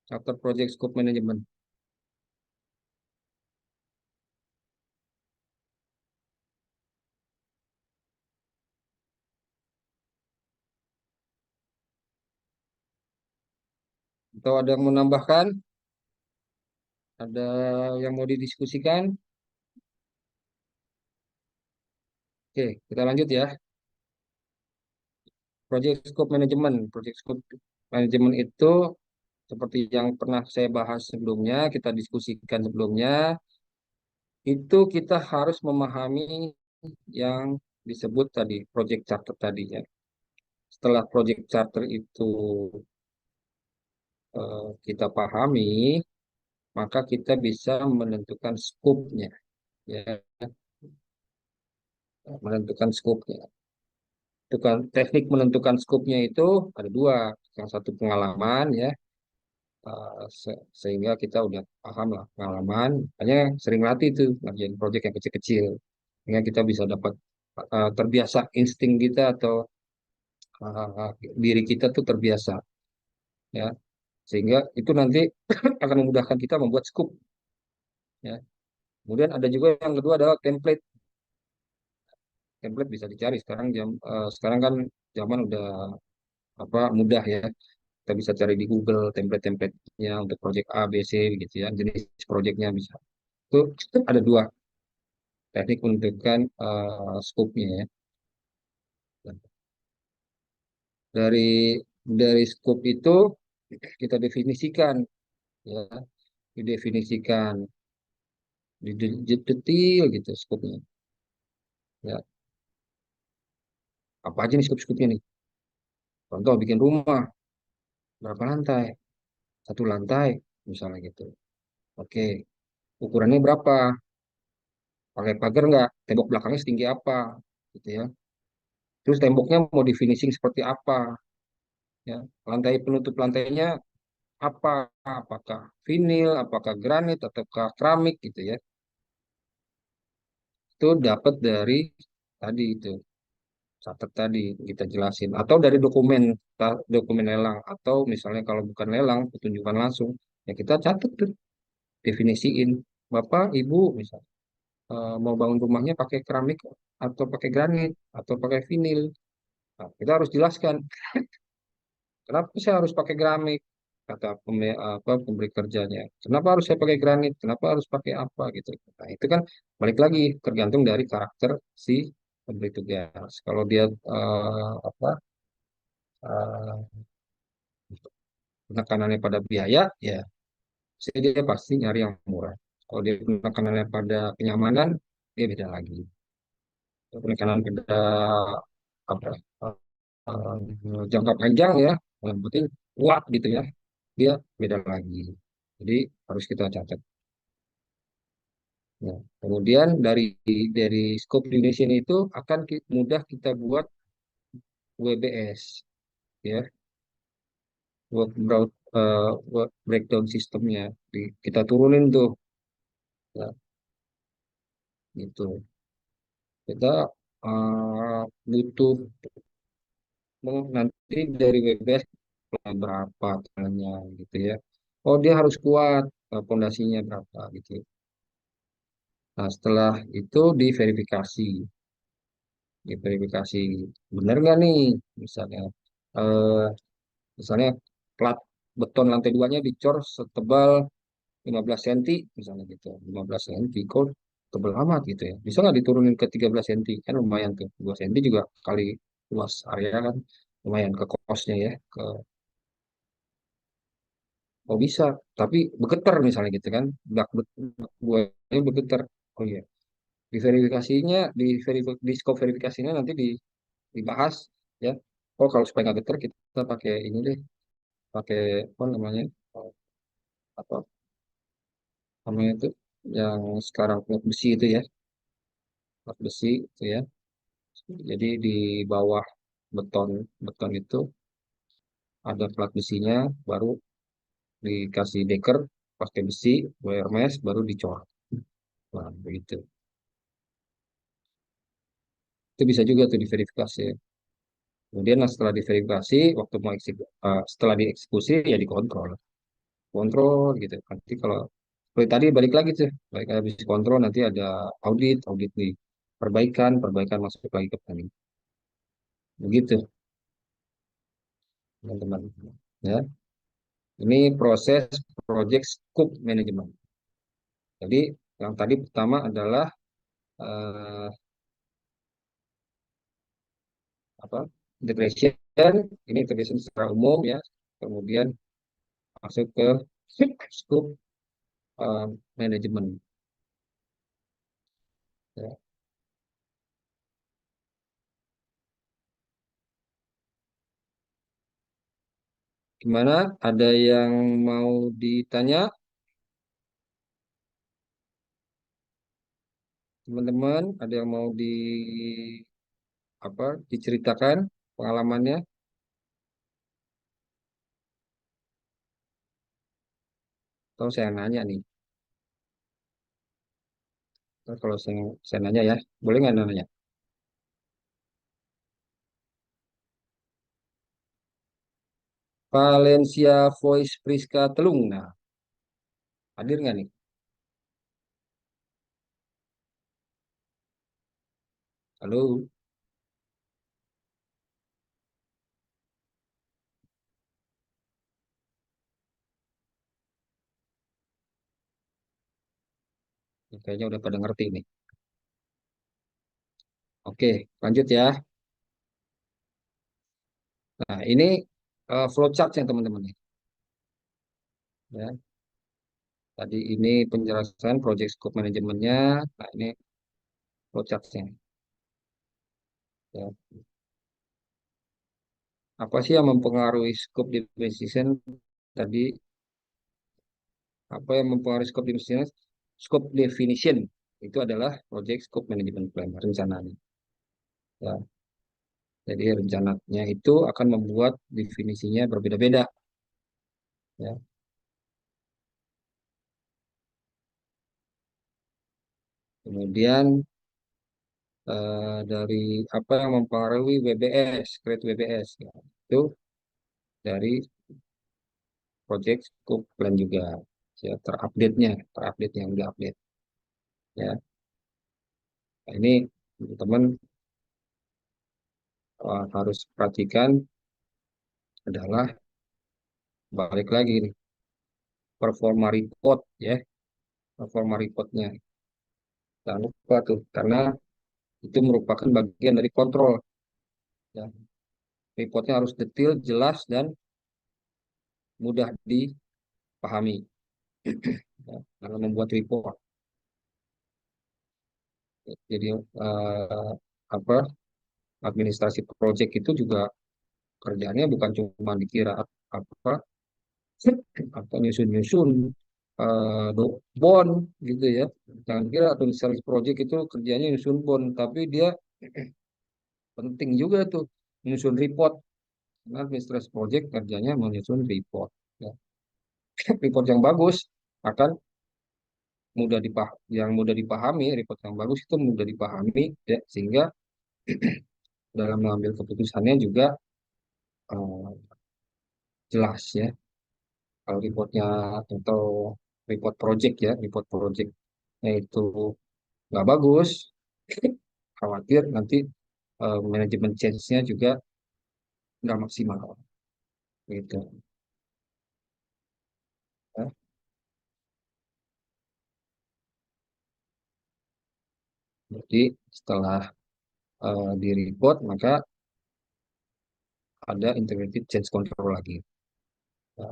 chapter project scope management. Atau ada yang mau menambahkan? Ada yang mau didiskusikan? Oke, kita lanjut ya. Project scope management. Project scope management itu seperti yang pernah saya bahas sebelumnya, kita diskusikan sebelumnya, itu kita harus memahami yang disebut tadi, project charter tadi ya. Setelah project charter itu kita pahami, maka kita bisa menentukan scope-nya ya, menentukan scope-nya. Tentukan teknik menentukan scope-nya itu ada dua, yang satu pengalaman ya, sehingga kita udah paham lah pengalaman, hanya sering latih itu ngerjain project yang kecil-kecil, sehingga kita bisa dapat terbiasa insting kita atau diri kita tuh terbiasa ya, sehingga itu nanti akan memudahkan kita membuat scope ya. Kemudian ada juga yang kedua adalah template. Template bisa dicari sekarang sekarang kan zaman udah apa mudah ya. Kita bisa cari di Google template-templatenya untuk project A, B, C gitu ya. Jenis projectnya bisa. Itu ada dua teknik menentukan scope-nya ya. Dari dari scope itu kita definisikan ya, didefinisikan detail gitu scope-nya. Ya, apa aja nih scope-scope-nya nih? Contoh bikin rumah berapa lantai? Satu lantai misalnya gitu. Oke, ukurannya berapa? Pakai pagar nggak? Tembok belakangnya setinggi apa? Gitu ya. Terus temboknya mau di finishing seperti apa? Ya, lantai penutup lantainya apa? Apakah vinil, apakah granit, ataukah keramik gitu ya? Itu dapat dari tadi itu catat tadi kita jelasin atau dari dokumen dokumen lelang atau misalnya kalau bukan lelang petunjukan langsung ya kita catat tuh definisiin bapak ibu misalnya mau bangun rumahnya pakai keramik atau pakai granit atau pakai vinil. Nah, kita harus jelaskan kenapa saya harus pakai granit kata pemberi kerjanya. Kenapa harus saya pakai granit? Kenapa harus pakai apa gitu. Nah, itu kan balik lagi tergantung dari karakter si pemberi tugas. Kalau dia apa eh, penekanannya pada biaya, ya saya dia pasti nyari yang murah. Kalau dia penekanannya pada kenyamanan, dia beda lagi. Kalau penekanan pada apa jangka panjang ya, yang penting kuat gitu ya, dia beda lagi. Jadi harus kita catat. Nah, kemudian dari scope definition itu akan mudah kita buat WBS ya, work breakdown sistemnya. Kita turunin tuh, ya, gitu. Kita butuh nanti dari WBS berapa tangannya gitu ya. Oh dia harus kuat, pondasinya berapa gitu. Nah setelah itu diverifikasi benar nggak nih misalnya eh, misalnya plat beton lantai duanya dicor setebal 15 cm misalnya gitu 15 cm kok tebal amat gitu ya bisa nggak diturunin ke 13 cm kan lumayan tuh 2 cm juga kali luas area kan lumayan ke kosnya ya ke oh bisa tapi bergetar misalnya gitu kan buahnya bergetar oh iya di scope verifikasinya nanti dibahas ya oh kalau supaya nggak getar kita pakai ini deh pakai apa namanya apa namanya itu yang sekarang plat besi itu ya plat besi itu ya jadi di bawah beton beton itu ada plat besinya baru dikasih deker pakai besi wire mesh baru dicor nah begitu itu bisa juga tuh diverifikasi kemudian nah, setelah diverifikasi waktu mau setelah dieksekusi ya dikontrol kontrol gitu nanti kalau seperti tadi balik lagi tuh balik lagi habis kontrol nanti ada audit nih perbaikan masuk lagi ke planning begitu teman-teman ya ini proses project scope management jadi yang tadi pertama adalah eh, apa integration ini integration secara umum ya kemudian masuk ke scope eh, management ya. Gimana ada yang mau ditanya teman-teman ada yang mau apa diceritakan pengalamannya atau saya nanya nih. Ntar kalau saya nanya ya, boleh nggak nanya? Valencia Voice Priska Telung. Nah, hadir nggak nih? Halo, Kayaknya udah pada ngerti nih. Oke, lanjut ya. Nah, ini flowchart-nya teman-teman. Ya, tadi ini penjelasan project scope manajemennya. Nah, ini flowchart-nya. Ya. Apa sih yang mempengaruhi scope definition? Tadi apa yang mempengaruhi scope definition? Scope definition itu adalah project scope management plan, rencananya. Ya, jadi rencananya itu akan membuat definisinya berbeda-beda. Ya. Kemudian dari apa yang mempengaruhi WBS, create WBS, ya. Itu dari project scope plan juga, ya, terupdate yang udah update. Ya, nah, ini teman-teman harus perhatikan adalah balik lagi nih, performa report ya, performa reportnya. Jangan lupa tuh, karena itu merupakan bagian dari kontrol. Ya. Reportnya harus detail, jelas, dan mudah dipahami, ya, dalam membuat report. Jadi apa administrasi project itu juga kerjanya bukan cuma dikira apa apa nyusun-nyusun bond gitu ya. Jangan kira administrasi project itu kerjanya nyusun bond, tapi dia penting juga tuh menyusun report. Karena administrasi project kerjanya menyusun report. Ya. Report yang bagus akan yang mudah dipahami, report yang bagus itu mudah dipahami, ya, sehingga dalam mengambil keputusannya juga eh, jelas ya. Kalau reportnya atau report projectnya itu nggak bagus, khawatir nanti manajemen change-nya juga nggak maksimal gitu. Ya. Jadi setelah di report maka ada integrated change control lagi. Ya,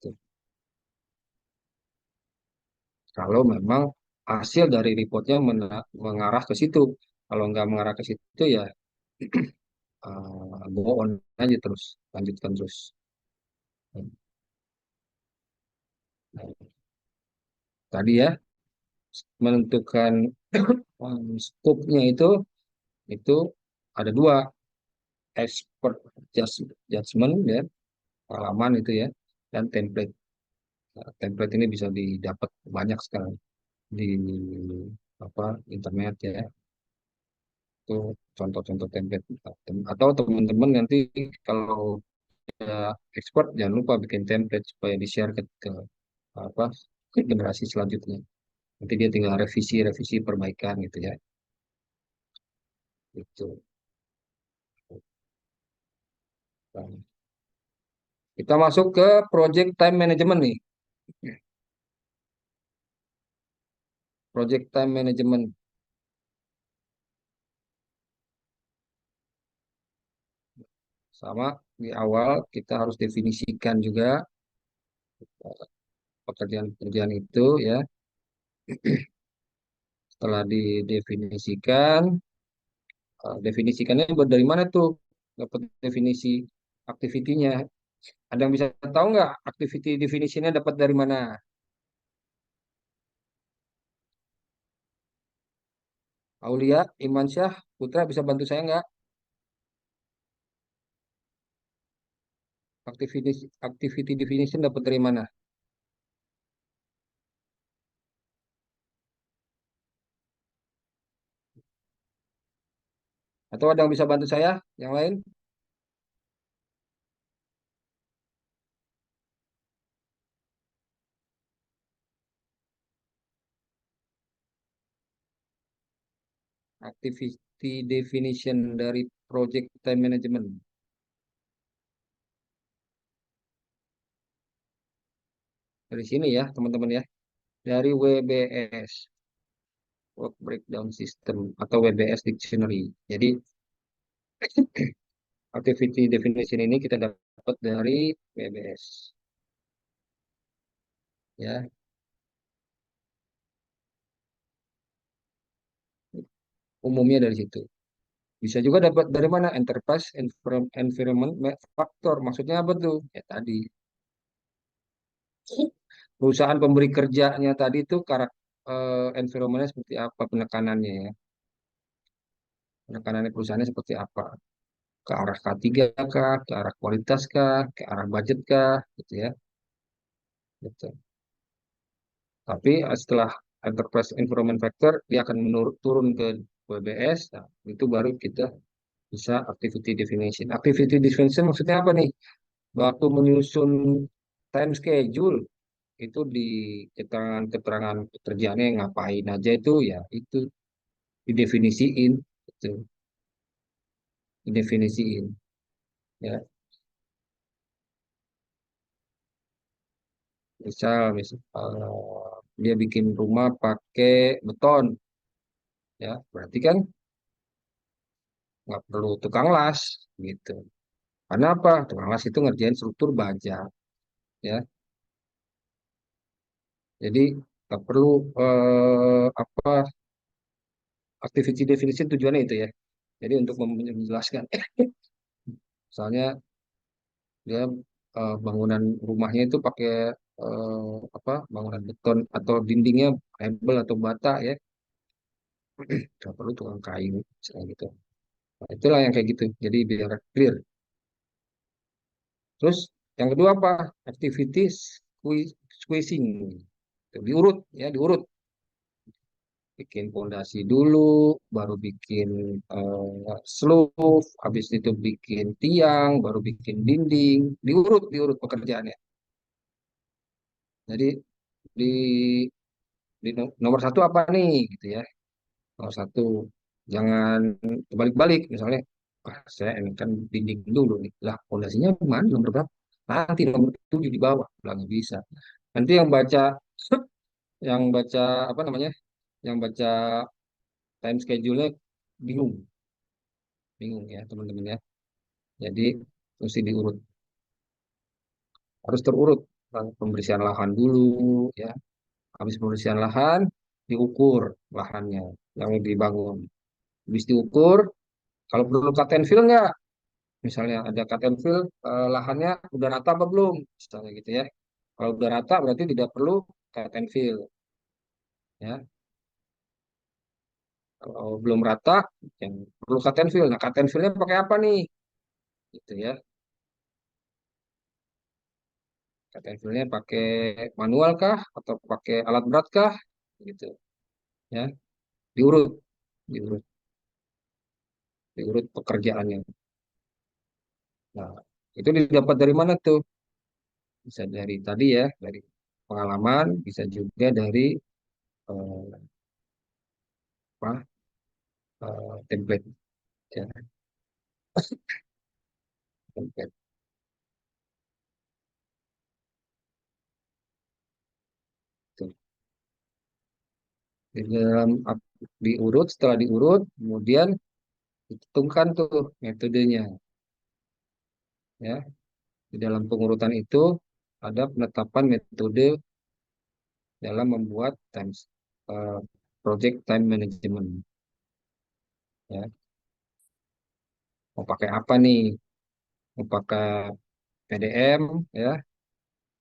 gitu. Kalau memang hasil dari reportnya mengarah ke situ, kalau nggak mengarah ke situ ya go on aja terus, lanjutkan terus. Nah, tadi ya menentukan scope-nya itu ada dua, expert judgment ya, pengalaman itu ya, dan template. Nah, template ini bisa didapat banyak sekarang di apa internet ya. Itu contoh-contoh template. Atau teman-teman nanti kalau ya expert jangan lupa bikin template supaya di-share ke apa ke generasi selanjutnya. Nanti dia tinggal revisi perbaikan gitu ya. Itu. Nah, kita masuk ke project time management nih. Project time management. Sama di awal kita harus definisikan juga pekerjaan-pekerjaan itu ya. Setelah didefinisikan, definisikannya dari mana tuh? Dapat definisi activity-nya. Ada yang bisa tahu nggak activity definition-nya dapat dari mana? Aulia, Imansyah, Putra bisa bantu saya nggak? Activity definition dapat dari mana? Atau ada yang bisa bantu saya? Yang lain? Activity definition dari project time management. Dari sini ya, teman-teman ya. dari WBS, Work Breakdown System atau WBS Dictionary. Jadi activity definition ini kita dapat dari WBS, ya. Umumnya dari situ. Bisa juga dapat dari mana? Enterprise environment factor. Maksudnya apa tuh? Ya tadi perusahaan pemberi kerjanya tadi itu environmentnya seperti apa, penekanannya ya. Penekanannya perusahaannya seperti apa? Ke arah K3 kah, ke arah kualitas kah, ke arah budget kah, gitu ya. Gitu. Tapi setelah enterprise environment factor, dia akan turun ke WBS. Nah, itu baru kita bisa activity definition. Activity definition maksudnya apa nih? Waktu menyusun time schedule itu di keterangan-keterangan pekerjaannya ngapain aja itu ya itu didefinisiin itu didefinisiin ya. Misal dia bikin rumah pakai beton ya, berarti kan nggak perlu tukang las gitu. Karena apa? Tukang las itu ngerjain struktur baja ya. Jadi nggak perlu apa activity definition tujuannya itu ya. Jadi untuk menjelaskan, misalnya dia bangunan rumahnya itu pakai apa bangunan beton atau dindingnya hebel atau bata ya, nggak perlu tukang kayu misalnya gitu. Nah, itulah yang kayak gitu. Jadi biar clear. Terus yang kedua apa? Activities squeezing. Diurut ya, diurut. Bikin fondasi dulu, baru bikin slope, habis itu bikin tiang, baru bikin dinding, diurut, diurut pekerjaannya. Jadi di nomor satu apa nih, gitu ya. Nomor satu, jangan kebalik-balik. Misalnya, wah, saya ini kan dinding dulu nih. Lah, fondasinya mana nomor berapa? Nanti nomor 7 di bawah. Lah, nggak bisa. Nanti yang baca apa namanya, yang baca time schedule-nya bingung, bingung ya teman-teman ya. Jadi mesti diurut, harus terurut. Pembersihan lahan dulu ya. Habis pembersihan lahan, diukur lahannya yang dibangun. Habis diukur, kalau perlu cut and fill nggak? Misalnya ada cut and fill, lahannya udah rata apa belum? Misalnya gitu ya. Kalau udah rata berarti tidak perlu cut and fill. Ya. Kalau belum rata, yang perlu cut and fill. Nah, cut and fill-nya pakai apa nih? Gitu ya. Cut and fill-nya pakai manual kah? Atau pakai alat berat kah? Gitu. Ya. Diurut. Diurut. Diurut pekerjaannya. Nah, itu didapat dari mana tuh? Bisa dari tadi ya, dari pengalaman, bisa juga dari eh, apa, template ya, template. Tuh. Di dalam diurut, setelah diurut, kemudian ditentukan tuh metodenya ya. Di dalam pengurutan itu ada penetapan metode dalam membuat eh, project time management ya. Mau pakai apa nih? Mau pakai PDM ya,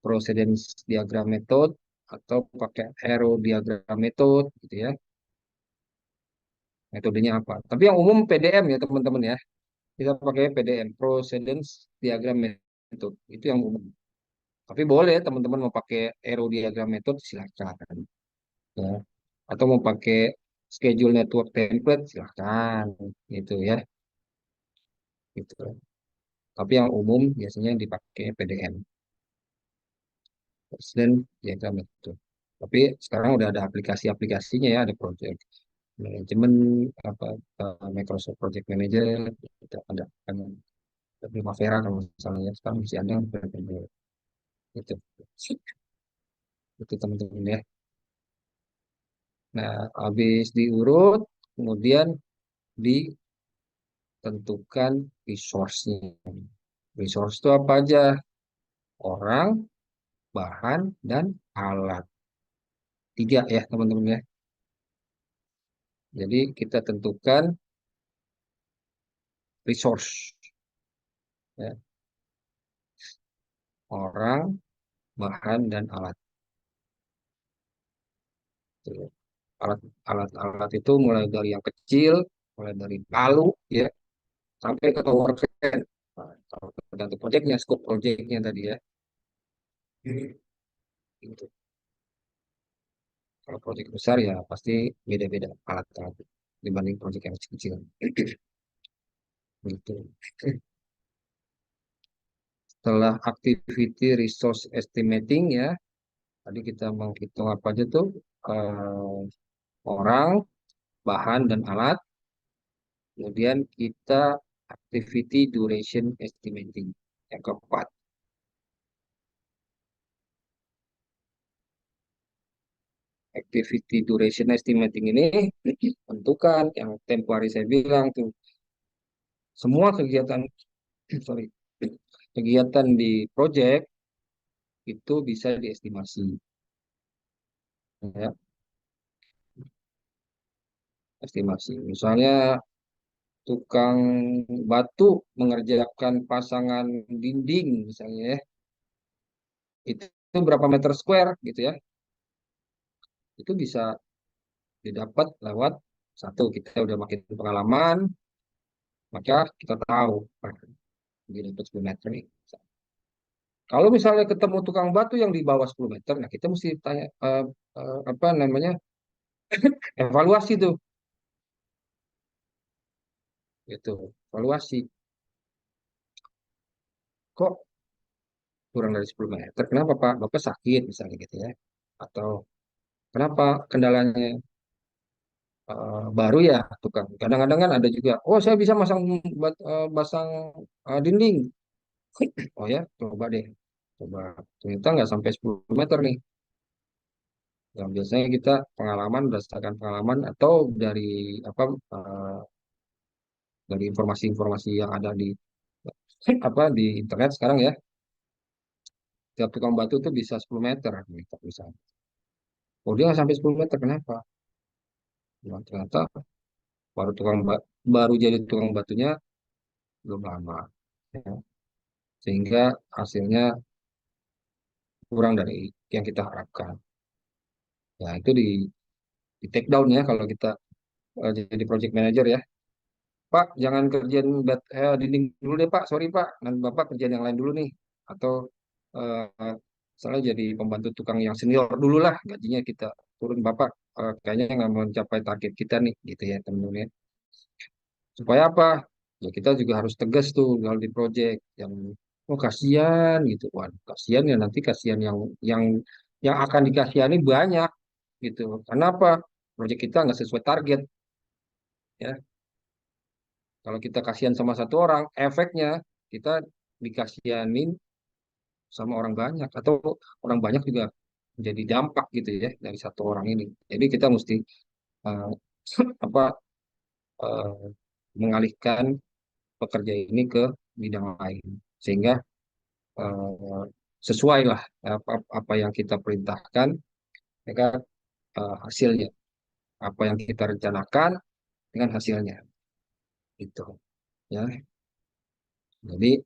Precedence Diagram Method, atau pakai Arrow Diagram Method gitu ya. Metodenya apa? Tapi yang umum PDM ya teman-teman ya. Kita pakai PDM, Precedence Diagram Method. Itu yang umum. Tapi boleh teman-teman mau pakai Arrow Diagram Method silakan ya. Atau mau pakai Schedule Network Template silakan gitu ya. Gitu. Tapi yang umum biasanya dipakai PDM, Presiden Diagram Method. Tapi sekarang udah ada aplikasi-aplikasinya ya, ada project manajemen apa Microsoft Project Manager, itu ada Primavera kalau misalnya ya, sekarang masih ada itu itu teman-teman ya. Nah, habis diurut, kemudian ditentukan resource-nya. Resource itu apa aja? Orang, bahan, dan alat. Tiga ya, teman-teman ya. Jadi kita tentukan resource, ya. Orang, bahan, dan alat. Tuh. Alat itu mulai dari yang kecil, mulai dari palu, ya, sampai ke tower crane. Nah, kalau tergantung proyeknya, scope proyeknya tadi ya. Gitu. Kalau proyek besar ya pasti beda-beda alat-alat dibanding proyek yang kecil-kecil. Gitu. Setelah activity resource estimating ya, tadi kita menghitung apa aja tuh, eh, orang, bahan dan alat. Kemudian kita activity duration estimating yang keempat. Activity duration estimating ini tentukan yang tempo hari saya bilang tuh, semua kegiatan sorry, kegiatan di project itu bisa diestimasi, ya, estimasi. Misalnya tukang batu mengerjakan pasangan dinding misalnya ya, itu berapa meter square gitu ya. Itu bisa didapat lewat satu, kita udah makin pengalaman, maka kita tahu dia dapat 10 meter nih. Kalau misalnya ketemu tukang batu yang di bawah 10 meter, nah kita mesti tanya, apa namanya, evaluasi tuh, gitu, evaluasi. Kok kurang dari 10 meter? Kenapa Pak? Bapak sakit misalnya gitu ya. Atau kenapa kendalanya baru ya tukang. Kadang-kadang kan ada juga, oh saya bisa masang pasang dinding. Oh ya, coba deh. Coba. Ternyata nggak sampai 10 meter nih. Yang biasanya kita pengalaman, berdasarkan pengalaman atau dari apa, eh, dari informasi-informasi yang ada di apa di internet sekarang ya. Tiap tukang batu itu bisa 10 meter gitu, misalnya. Oh dia nggak sampai 10 meter, kenapa? Nah, ternyata baru jadi tukang batunya belum lama, ya. Sehingga hasilnya kurang dari yang kita harapkan. Ya, itu di take down ya kalau kita jadi project manager ya. Pak, jangan kerjain dinding dulu deh Pak, sorry Pak. Nanti Bapak kerjaan yang lain dulu nih. Atau eh, misalnya jadi pembantu tukang yang senior dulu lah, gajinya kita turun Bapak. Kayaknya nggak mencapai target kita nih, gitu ya teman-teman ya. Supaya apa? Ya kita juga harus tegas tuh kalau di project yang, oh kasihan gitu. Waduh, kasihan ya, nanti kasihan yang yang akan dikasihani banyak gitu. Karena apa? Proyek kita nggak sesuai target ya. Kalau kita kasihan sama satu orang, efeknya kita dikasihanin sama orang banyak, atau orang banyak juga jadi dampak gitu ya dari satu orang ini. Jadi kita mesti eh, apa, eh, mengalihkan pekerja ini ke bidang lain sehingga eh, sesuai lah apa yang kita perintahkan, ya kan, hasilnya apa yang kita rencanakan dengan hasilnya itu ya. Jadi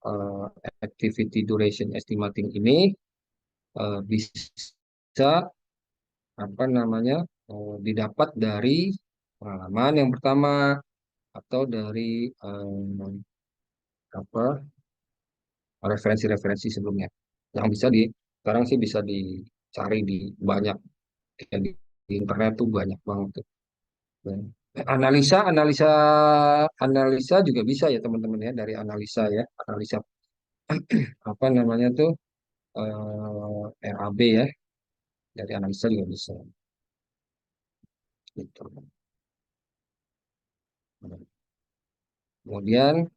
eh, activity duration estimating ini bisa apa namanya, didapat dari pengalaman yang pertama atau dari apa, referensi-referensi sebelumnya yang bisa sekarang sih bisa dicari di banyak, ya, di internet tuh banyak banget tuh. Dan analisa analisa analisa juga bisa ya teman-teman ya, dari analisa ya, analisa apa namanya tuh, RAB ya, dari analisa juga bisa gitu. Kemudian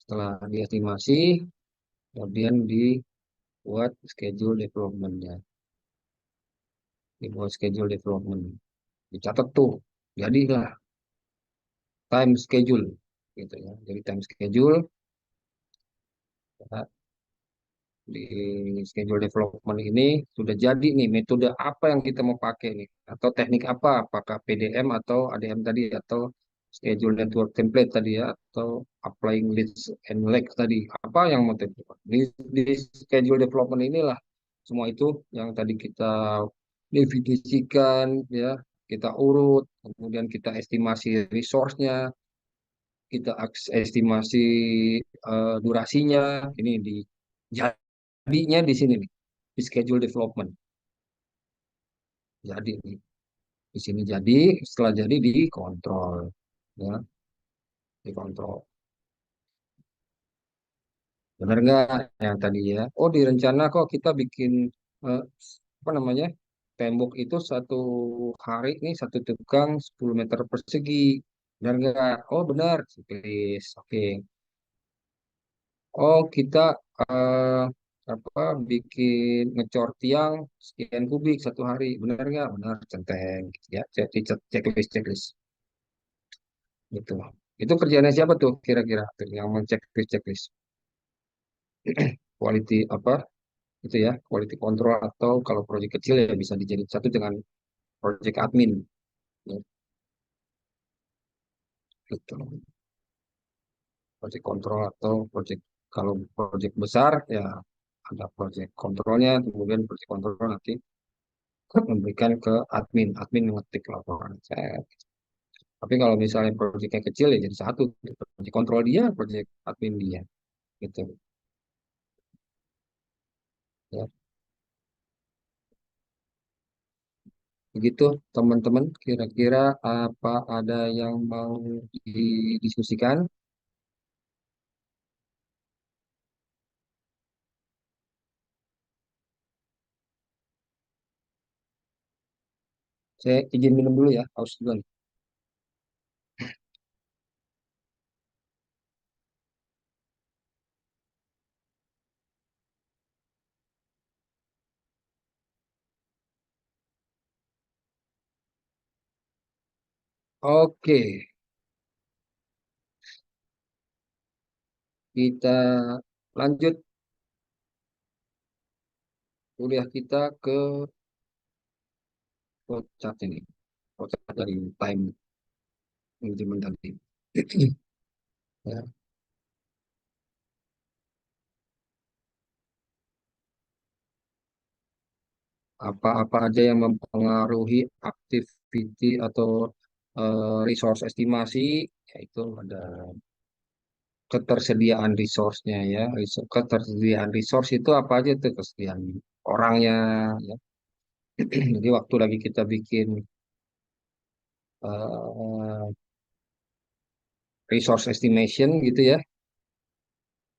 setelah diestimasi, kemudian dibuat schedule development-nya. dibuat schedule development, dicatat tuh, jadilah time schedule gitu ya. Jadi time schedule ya, di schedule development ini sudah jadi nih metode apa yang kita mau pakai nih atau teknik apa, apakah PDM atau ADM tadi atau schedule network template tadi ya atau applying leads and lag tadi, apa yang mau di schedule development inilah semua itu yang tadi kita definisikan ya, kita urut, kemudian kita estimasi resource-nya, kita estimasi durasinya, ini di jadinya di sini nih, di schedule development. Jadi di sini jadi, setelah jadi dikontrol, ya, dikontrol. Benar nggak yang tadi ya? Oh, di rencana kok kita bikin eh, apa namanya? Tembok itu satu hari nih satu tukang 10 meter persegi. Benar nggak? Oh, benar. Checklist. Oke. Oh, kita eh, apa bikin ngecor tiang sekian kubik satu hari. Benar nggak? Benar, centeng gitu ya. Checklist, checklist gitu. Itu kerjanya siapa tuh kira-kira tuh yang mencek checklist? Quality apa? Itu ya, quality control atau kalau proyek kecil ya bisa dijadiin satu dengan project admin. Ya, gitu. Project control atau project, kalau project besar ya ada project controlnya, kemudian project control nanti memberikan ke admin, admin mengetik laporan. Tapi kalau misalnya proyeknya kecil ya jadi satu, project control dia, project admin dia, gitu. Ya, begitu teman-teman. Kira-kira apa ada yang mau didiskusikan? Saya izin minum dulu ya, haus dulu nih. Oke, kita lanjut kuliah kita ke flowchart ini. Flowchart dari time management tadi. Ya, apa-apa aja yang mempengaruhi activity atau resource estimasi, yaitu ada ketersediaan resource-nya ya. Ketersediaan resource itu apa aja tuh? Kesediaan orangnya, ya. Jadi waktu lagi kita bikin eh, resource estimation gitu ya.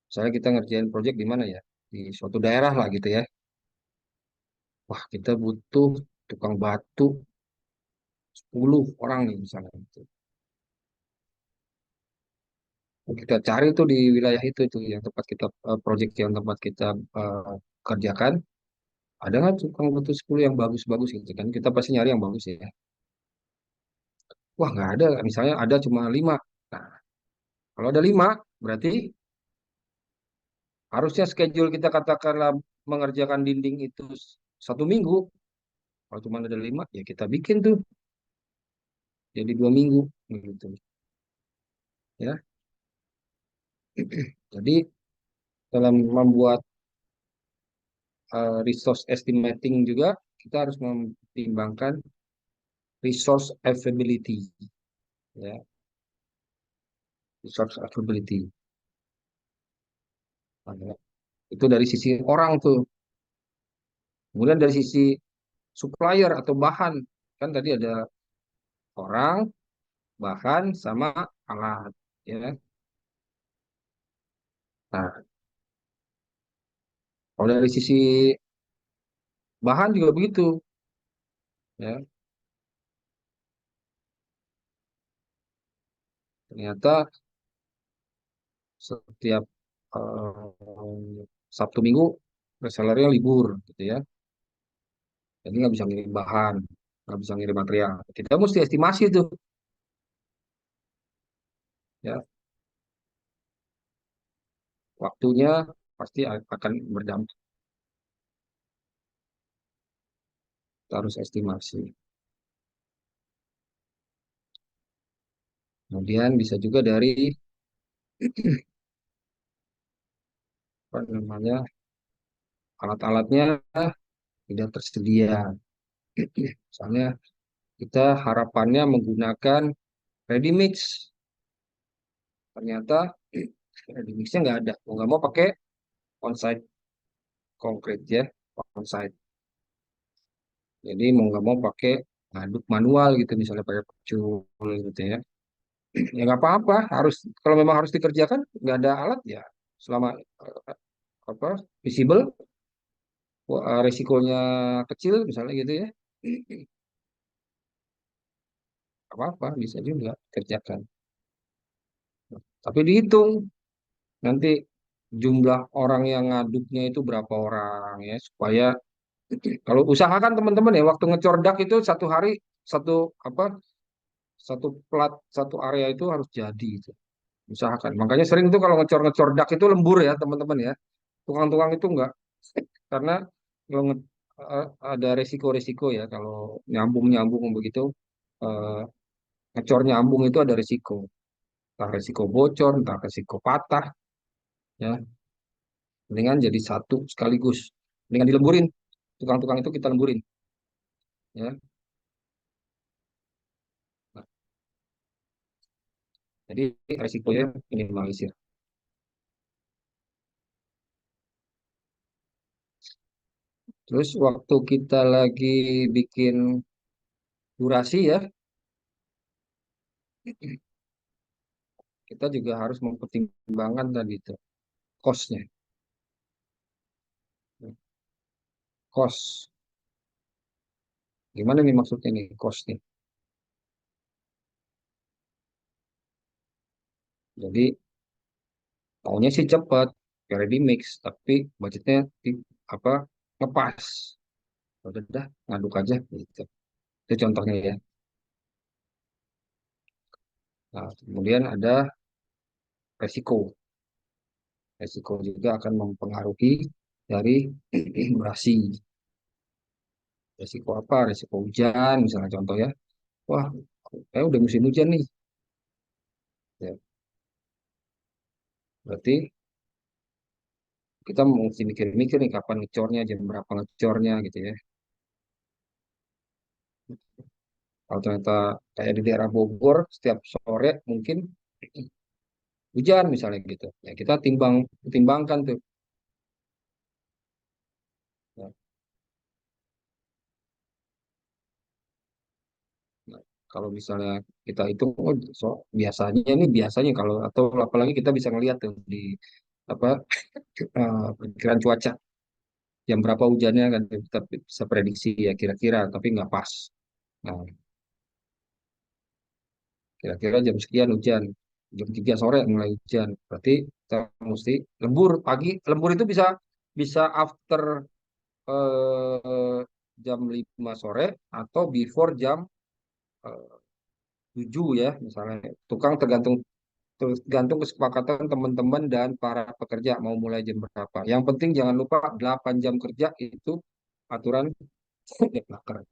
Misalnya kita ngerjain project di mana ya? Di suatu daerah lah gitu ya. Wah, kita butuh tukang batu 10 orang nih misalnya. Gitu. Kita cari tuh di wilayah itu yang tempat kita project yang tempat kita eh, kerjakan. Ada nggak tukang batu 10 yang bagus-bagus gitu kan? Kita pasti nyari yang bagus ya. Wah, nggak ada. Misalnya ada cuma 5. Nah, kalau ada 5, berarti harusnya schedule kita katakanlah mengerjakan dinding itu 1 minggu. Kalau cuma ada 5, ya kita bikin tuh jadi 2 minggu gitu ya. Jadi dalam membuat resource estimating juga kita harus mempertimbangkan resource availability ya, resource availability. Nah, itu dari sisi orang tuh. Kemudian dari sisi supplier atau bahan, kan tadi ada orang, bahan sama alat ya. Nah, kalau dari sisi bahan juga begitu ya. Ternyata setiap Sabtu Minggu resellernya libur gitu ya. Jadi nggak bisa ngirim bahan, nggak bisa ngirim material. Kita mesti estimasi tuh, ya waktunya pasti akan berdampak. Kita harus estimasi. Kemudian bisa juga dari apa namanya alat-alatnya tidak tersedia. Misalnya kita harapannya menggunakan ready mix, ternyata ready mixnya nggak ada. Mau nggak mau pakai onsite konkret ya, onsite. Jadi mau nggak mau pakai ngaduk manual gitu, misalnya pakai pecul gitu ya. Ya nggak apa-apa, harus kalau memang harus dikerjakan nggak ada alat ya, selama apa visible, resikonya kecil misalnya gitu ya, nggak apa-apa bisa juga kerjakan. Tapi dihitung nanti jumlah orang yang ngaduknya itu berapa orang ya, supaya kalau usahakan teman-teman ya waktu ngecordak itu satu hari satu apa satu plat satu area itu harus jadi itu. Usahakan. Makanya sering tuh kalau ngecor-ngecor dak itu lembur ya teman-teman ya. Tukang-tukang itu enggak. Karena kalau ada resiko-resiko ya kalau nyambung-nyambung begitu, eh, ngecor nyambung itu ada resiko. Entah resiko bocor, entah resiko patah ya. Mendingan jadi satu sekaligus. Mendingan dilemburin. Tukang-tukang itu kita lemburin ya. Nah, jadi resikonya minimalisir. Terus waktu kita lagi bikin durasi ya, kita juga harus mempertimbangkan tadi itu cost-nya. Cost. Gimana nih maksudnya nih cost nih? Jadi maunya sih cepat, ready mix, tapi budgetnya apa ngepas. Udah dah, ngaduk aja gitu. Itu contohnya ya. Nah, kemudian ada resiko. Resiko juga akan mempengaruhi dari durasi. Resiko apa? Resiko hujan, misalnya contoh ya. Wah, udah musim hujan nih. Ya, berarti kita mesti mikir-mikir nih kapan ngecornya, jam berapa ngecornya gitu ya. Kalau ternyata kayak di daerah Bogor, setiap sore mungkin hujan misalnya gitu. Ya kita timbangkan tuh. Ya, nah, kalau misalnya kita hitung, oh, biasanya kalau atau apalagi kita bisa ngelihat tuh di apa perkiraan cuaca jam berapa hujannya kan kita bisa prediksi ya kira-kira, tapi nggak pas. Nah, kira-kira jam sekian hujan, jam 3 sore mulai hujan. Berarti kita mesti lembur pagi. Lembur itu bisa bisa after jam 5 sore atau before jam eh, 7 ya misalnya. Tukang tergantung kesepakatan teman-teman dan para pekerja mau mulai jam berapa. Yang penting jangan lupa 8 jam kerja itu aturan Deplaker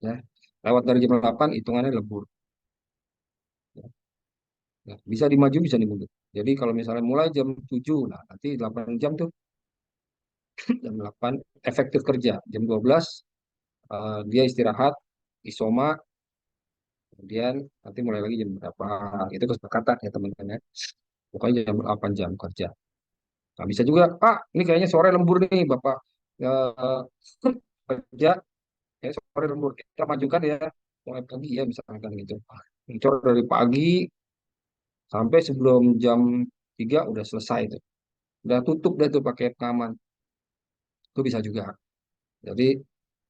ya. Lewat dari jam 8 hitungannya lembur. Ya. Nah, bisa dimaju bisa dimundur. Jadi kalau misalnya mulai jam 7, nah nanti 8 jam tuh jam 8 efektif kerja. Jam 12 dia istirahat, isoma, kemudian nanti mulai lagi jam berapa. Itu kesepakatan ya teman-teman ya. Pokoknya jam 8 jam kerja. Nah, bisa juga, Pak, ini kayaknya sore lembur nih, Bapak. Eh, kerja, ya sore lembur. Kita majukan ya, mulai pagi ya, misalkan gitu. Ngecor dari pagi sampai sebelum jam 3 udah selesai tuh. Udah tutup deh tuh pakai pengaman. Itu bisa juga. Jadi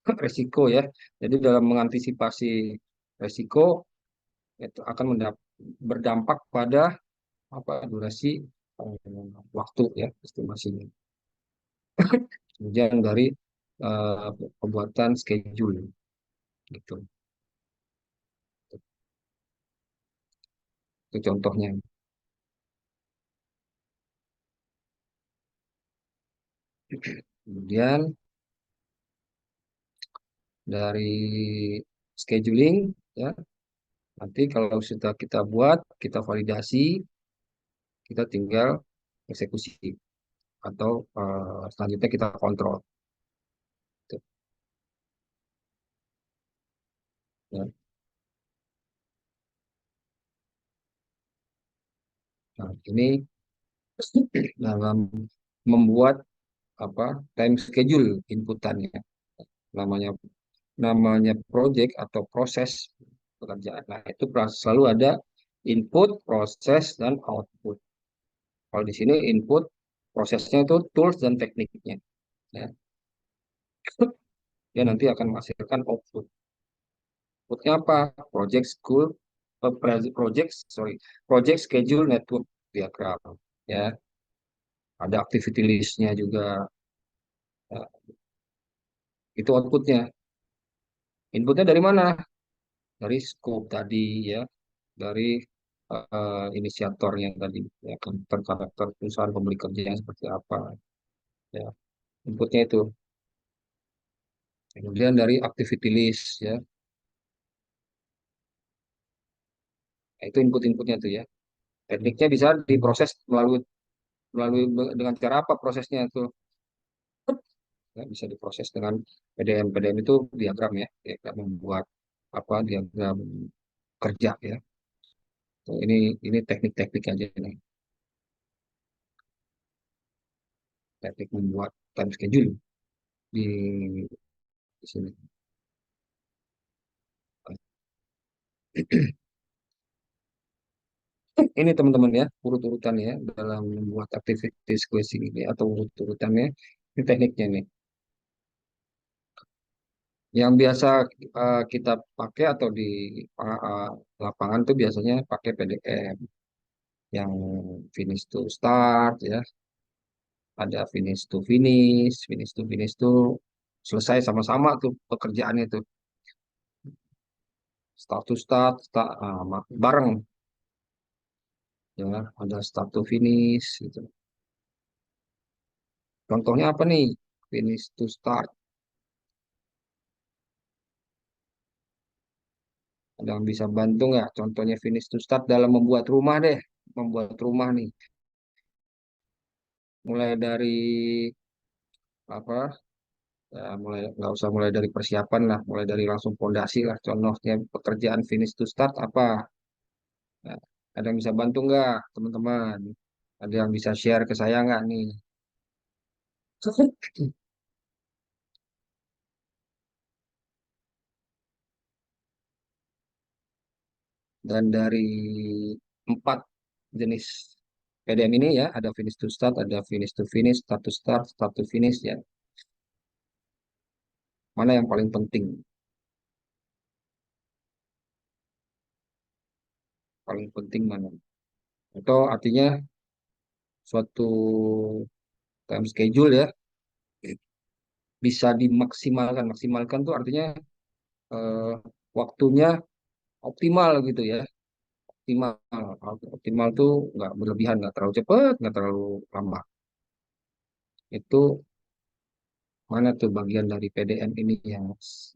resiko ya. Jadi dalam mengantisipasi resiko itu akan berdampak pada apa durasi waktu ya estimasinya. Kemudian dari pembuatan schedule gitu. Itu contohnya. Kemudian dari scheduling ya, nanti kalau sudah kita buat, kita validasi, kita tinggal eksekusi atau selanjutnya kita kontrol. Gitu. Ya. Nah, ini dalam membuat time schedule inputannya, namanya namanya project atau proses pekerjaan. Nah, itu selalu ada input, proses, dan output. Kalau di sini input, prosesnya itu tools dan tekniknya. Ya. Dia nanti akan menghasilkan output. Outputnya apa? Project schedule network diagram. Ya, ada activity list-nya juga. Ya, itu outputnya. Inputnya dari mana? Dari scope tadi ya, dari inisiatornya tadi, ya, karakter perusahaan pemberi kerjanya seperti apa. Ya, inputnya itu. Kemudian dari activity list ya, nah, itu input-inputnya tuh ya. Tekniknya bisa diproses melalui melalui dengan cara apa prosesnya itu? Ya, bisa diproses dengan PDM. PDM itu diagram ya, diagram membuat diagram kerja ya. Tuh, ini teknik-teknik aja nih, teknik membuat time schedule di, di sini. Ini teman-teman ya, urut-urutan ya dalam membuat aktivitas quest ini atau urut-urutannya, ini tekniknya nih. Yang biasa kita pakai atau di lapangan tuh biasanya pakai PDM yang finish to start ya, ada finish to finish tuh selesai sama-sama tuh pekerjaannya tuh, start to start, bareng ya, ada start to finish gitu. Contohnya apa nih? Finish to start. Ada yang bisa bantu nggak? Contohnya finish to start dalam membuat rumah deh. Membuat rumah nih. Mulai dari apa? Ya, nggak usah mulai dari persiapan lah. Mulai dari langsung fondasi lah. Contohnya pekerjaan finish to start apa? Nah, ada yang bisa bantu nggak, teman-teman? Ada yang bisa share ke saya nggak nih? Dan dari 4 jenis PDM ini ya, ada finish to start, ada finish to finish, start to finish ya. Mana yang paling penting? Paling penting mana? Atau artinya suatu time schedule ya bisa dimaksimalkan. Maksimalkan tuh artinya eh, waktunya optimal gitu ya. Optimal. Optimal tuh nggak berlebihan, nggak terlalu cepat, nggak terlalu lama. Itu mana tuh bagian dari PDM ini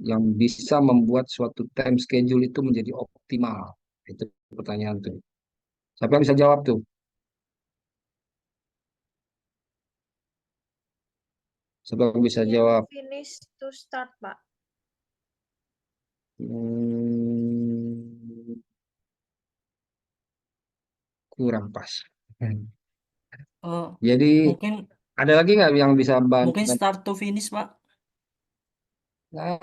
yang bisa membuat suatu time schedule itu menjadi optimal? Itu pertanyaan tuh. Siapa yang bisa jawab tuh? Siapa yang bisa Yang jawab? finish to start, Pak. Hmm, kurang pas. Eh, Jadi mungkin ada lagi nggak yang bisa bantu? mungkin start to finish, Pak. Nah,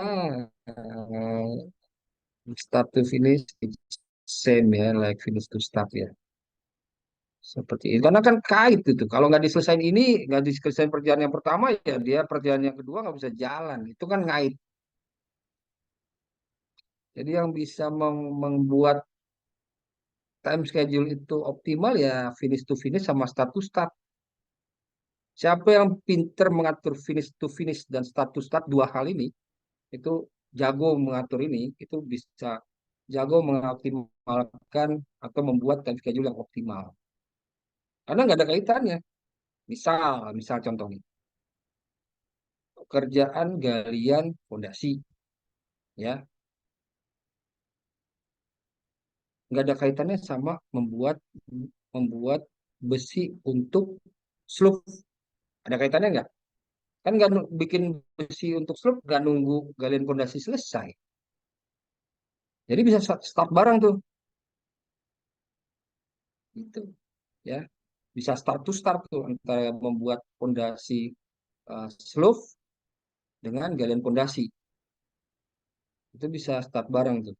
start to finish same ya, like finish to start ya. Seperti itu. Karena kan kait itu. Kalau nggak diselesaikan ini, nggak diselesaikan perjalanan yang pertama ya dia perjalanan yang kedua nggak bisa jalan. Itu kan ngait. Jadi yang bisa membuat time schedule itu optimal ya finish to finish sama start to start. Siapa yang pinter mengatur finish to finish dan start to start, dua hal ini itu jago mengatur ini, itu bisa jago mengoptimalkan atau membuat time schedule yang optimal. Karena nggak ada kaitannya. Misal contoh nih, pekerjaan galian fondasi, ya, nggak ada kaitannya sama membuat membuat besi untuk slub. Ada kaitannya nggak? Kan nggak bikin besi untuk slub nggak nunggu galian fondasi selesai. Jadi bisa start bareng tuh, gitu, ya. Bisa start to start tuh antara membuat fondasi slab dengan galian fondasi. Itu bisa start bareng tuh.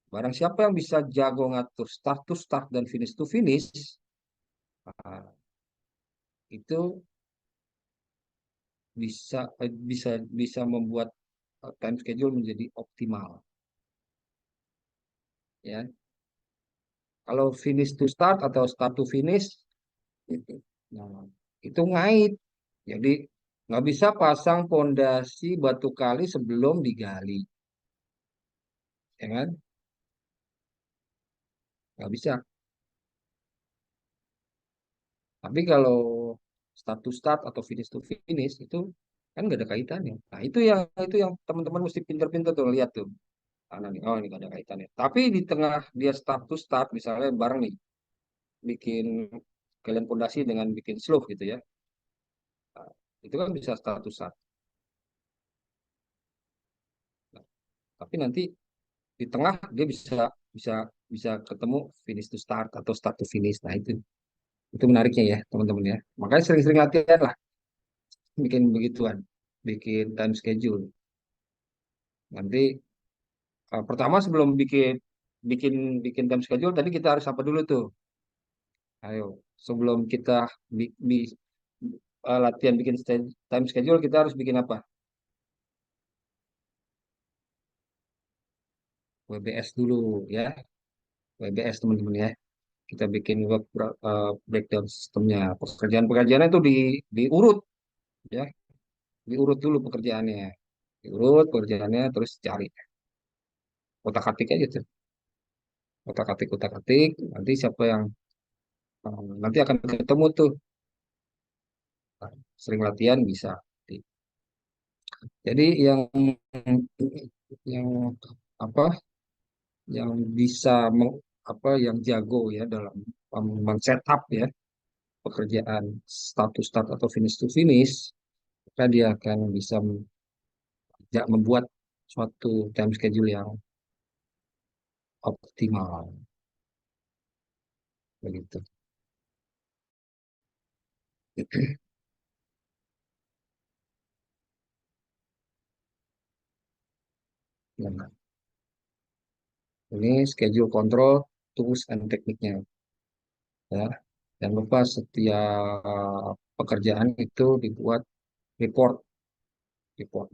Barang siapa yang bisa jago ngatur start to start dan finish to finish, nah, itu bisa bisa membuat time schedule menjadi optimal, ya. Kalau finish to start atau start to finish, itu, nah, itu ngait. Jadi nggak bisa pasang pondasi batu kali sebelum digali, ya kan? Nggak bisa. Tapi kalau start to start atau finish to finish itu kan nggak ada kaitannya. Nah itu yang teman-teman mesti pinter-pinter tuh lihat tuh. Karena nih, oh ini nggak ada kaitannya. Tapi di tengah dia start to start, misalnya bareng nih, bikin kalian pondasi dengan bikin slope gitu ya. Nah, itu kan bisa start to start. Nah, tapi nanti di tengah dia bisa bisa bisa ketemu finish to start atau start to finish. Nah itu menariknya ya teman-teman ya. Makanya sering-sering latihan lah bikin begituan, bikin time schedule. Nanti pertama sebelum bikin bikin bikin time schedule tadi kita harus apa dulu tuh? Ayo, sebelum kita latihan bikin time schedule kita harus bikin apa? WBS dulu ya, WBS teman-teman ya. Kita bikin breakdown sistemnya. Pekerjaan-pekerjaannya itu diurut ya, diurut dulu pekerjaannya. Diurut pekerjaannya terus cari. Otak-atik aja tuh. Otak-atik, otak-atik. Nanti siapa yang nanti akan ketemu tuh. Sering latihan bisa. Jadi yang apa yang bisa yang jago ya dalam men-setup ya pekerjaan status start atau finish to finish, maka dia akan bisa membuat suatu time schedule yang optimal begitu. Nah, ini schedule control tools and tekniknya ya. Jangan lupa setiap pekerjaan itu dibuat report report.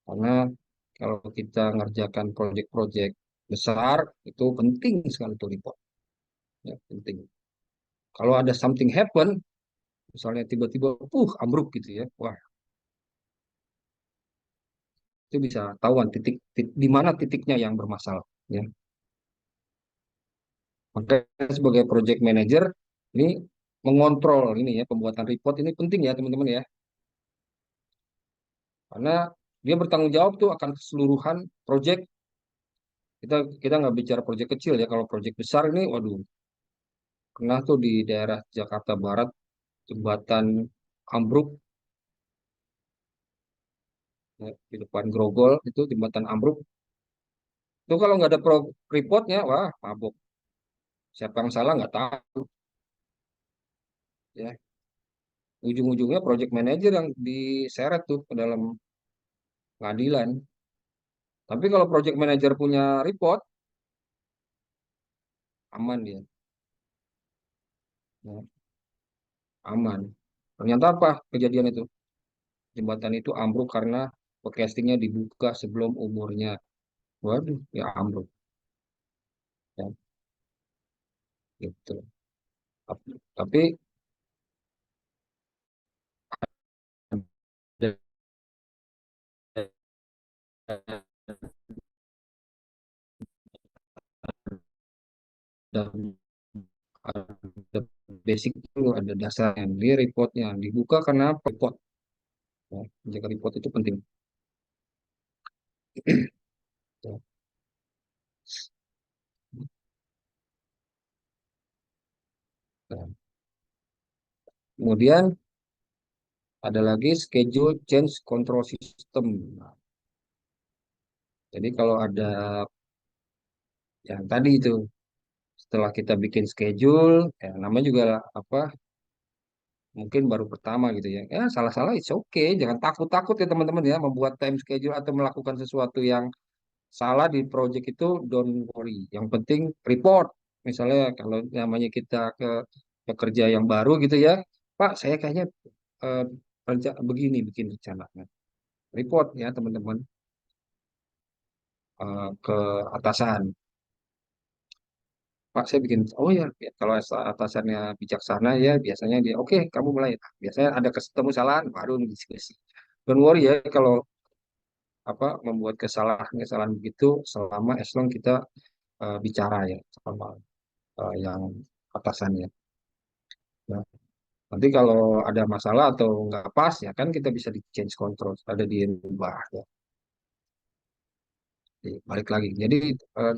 Karena kalau kita ngerjakan proyek-proyek besar, itu penting sekali tuh report. Ya, penting. Kalau ada something happen, misalnya tiba-tiba, ambruk gitu ya, wah, itu bisa tahuan di mana titiknya yang bermasalah. Ya. Makanya sebagai project manager, ini mengontrol ini ya, pembuatan report ini penting ya teman-teman ya. Karena dia bertanggung jawab tuh akan keseluruhan project. Kita nggak bicara project kecil ya, kalau project besar ini, waduh, pernah tuh di daerah Jakarta Barat jembatan ambruk ya, di depan Grogol itu jembatan ambruk itu kalau nggak ada reportnya wah mabuk, siapa yang salah nggak tahu ya, ujung-ujungnya project manager yang diseret tuh ke dalam pengadilan. Tapi kalau project manager punya report aman dia ya, aman. Ternyata apa kejadian itu, jembatan itu ambruk karena podcastingnya dibuka sebelum umurnya, waduh ya ambruk ya gitu. Tapi dan ada basic dulu, ada dasarnya di reportnya dibuka karena apa? Report, ya, menjaga report itu penting. Ya. Nah, kemudian ada lagi schedule change control system. Nah, jadi kalau ada yang tadi itu, setelah kita bikin schedule, ya namanya juga apa, mungkin baru pertama gitu ya. Ya salah-salah it's okay, jangan takut-takut ya teman-teman ya membuat time schedule atau melakukan sesuatu yang salah di project itu, don't worry. Yang penting report. Misalnya kalau namanya kita ke pekerja yang baru gitu ya, Pak, saya kayaknya eh, begini bikin rencana. Nah, report ya teman-teman, ke atasan. Pak, saya bikin, oh ya, ya, kalau atasannya bijaksana ya, biasanya dia, oke, kamu mulai. Nah, biasanya ada ketemu kesalahan, baru diskusi. Don't worry ya, kalau apa membuat kesalahan-kesalahan begitu, selama as long kita bicara ya sama yang atasannya. Nah, nanti kalau ada masalah atau nggak pas ya kan kita bisa di change control, ada dirubah ya. Jadi, balik lagi. Jadi eh,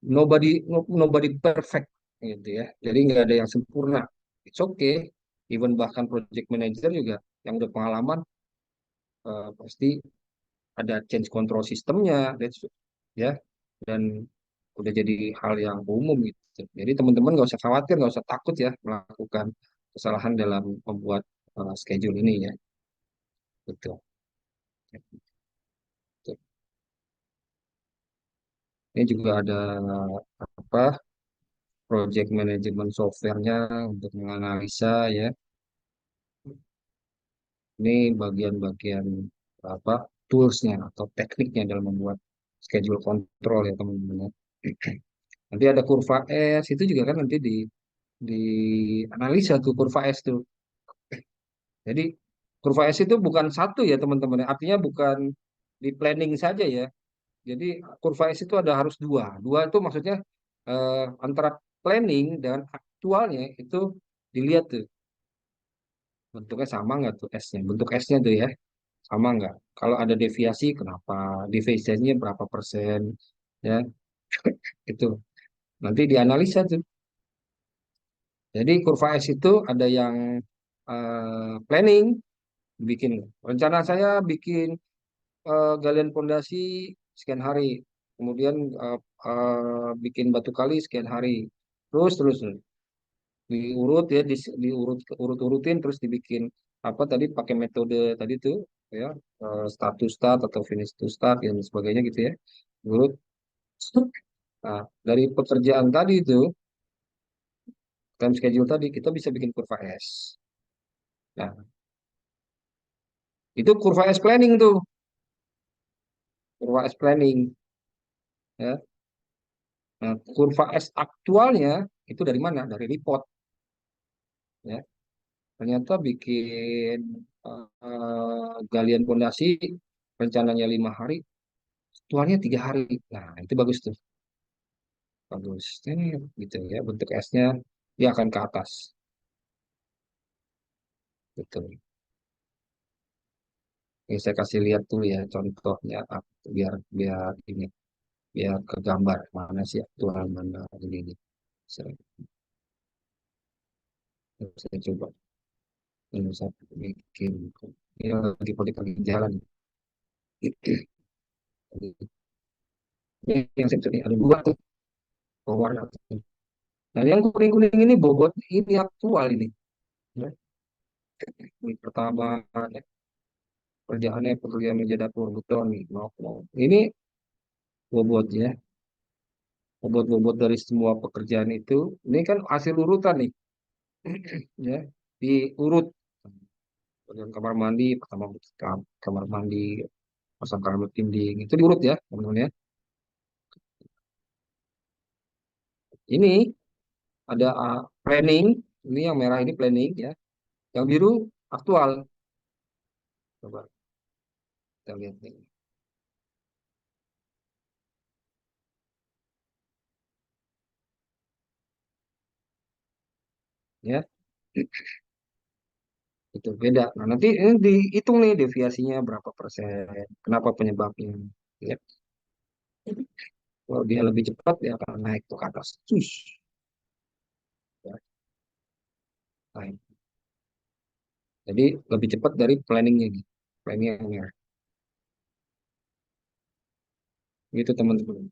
nobody perfect gitu ya. Jadi nggak ada yang sempurna. It's okay. Even bahkan project manager juga yang udah pengalaman pasti ada change control sistemnya, ya, dan udah jadi hal yang umum gitu. Jadi teman-teman nggak usah khawatir, nggak usah takut ya melakukan kesalahan dalam membuat schedule ini ya. Betul. Ini juga ada apa project management software-nya untuk menganalisa ya. Ini bagian-bagian apa toolsnya atau tekniknya dalam membuat schedule control ya teman-teman ya. Nanti ada kurva S itu juga kan nanti di analisa tuh kurva S tuh. Jadi kurva S itu bukan satu ya teman-teman ya. Artinya bukan di planning saja ya. Jadi kurva S itu ada harus dua. Dua itu maksudnya antara planning dan aktualnya itu dilihat tuh bentuknya sama nggak tuh S-nya. Bentuk S-nya tuh ya sama nggak. Kalau ada deviasi kenapa? Deviasinya berapa persen ya itu. Nanti dianalisa tuh. Jadi kurva S itu ada yang planning, bikin rencana saya bikin galian pondasi sekian hari, kemudian bikin batu kali sekian hari, terus terus diurut ya, urut-urutin, terus dibikin apa tadi pakai metode tadi tuh ya, status start atau finish to start dan sebagainya gitu ya, urut. Nah, dari pekerjaan tadi itu time schedule tadi kita bisa bikin kurva S. Nah, itu kurva S planning tuh, kurva S planning ya. Nah, kurva S aktualnya itu dari mana? Dari report ya. Ternyata bikin galian pondasi rencananya 5 hari, aktualnya 3 hari. Nah, itu bagus tuh, bagus. Gitu ya, bentuk S-nya dia akan ke atas, betul. Ini saya kasih lihat tuh ya contohnya, biar biar ini, biar kegambar mana sih aktual mana ini. Saya, saya coba ini saya bikin ini lagi politik jalan. Ini yang saya ini ada dua tuh warna. Nah, yang kuning-kuning ini bobot ini aktual ini. Ya. Ini pertama ya, kerjaannya pekerjaan meja dapur beton nih. Ini bobotnya, bobot-bobot dari semua pekerjaan itu. Ini kan hasil urutan nih, ya. Diurut. Kemudian kamar mandi, pertama kamar mandi, pasang karpet dinding, itu diurut ya, teman-teman ya. Ini ada planning, ini yang merah ini planning ya, yang biru aktual. Coba kita lihat nih. ya itu beda. Nah, nanti ini dihitung nih deviasinya berapa persen, kenapa penyebabnya. Ya. Kalau dia lebih cepat, dia akan naik tuh ke atas. Sus, ya, naik. Jadi lebih cepat dari planningnya gitu. Planningnya gitu teman-teman.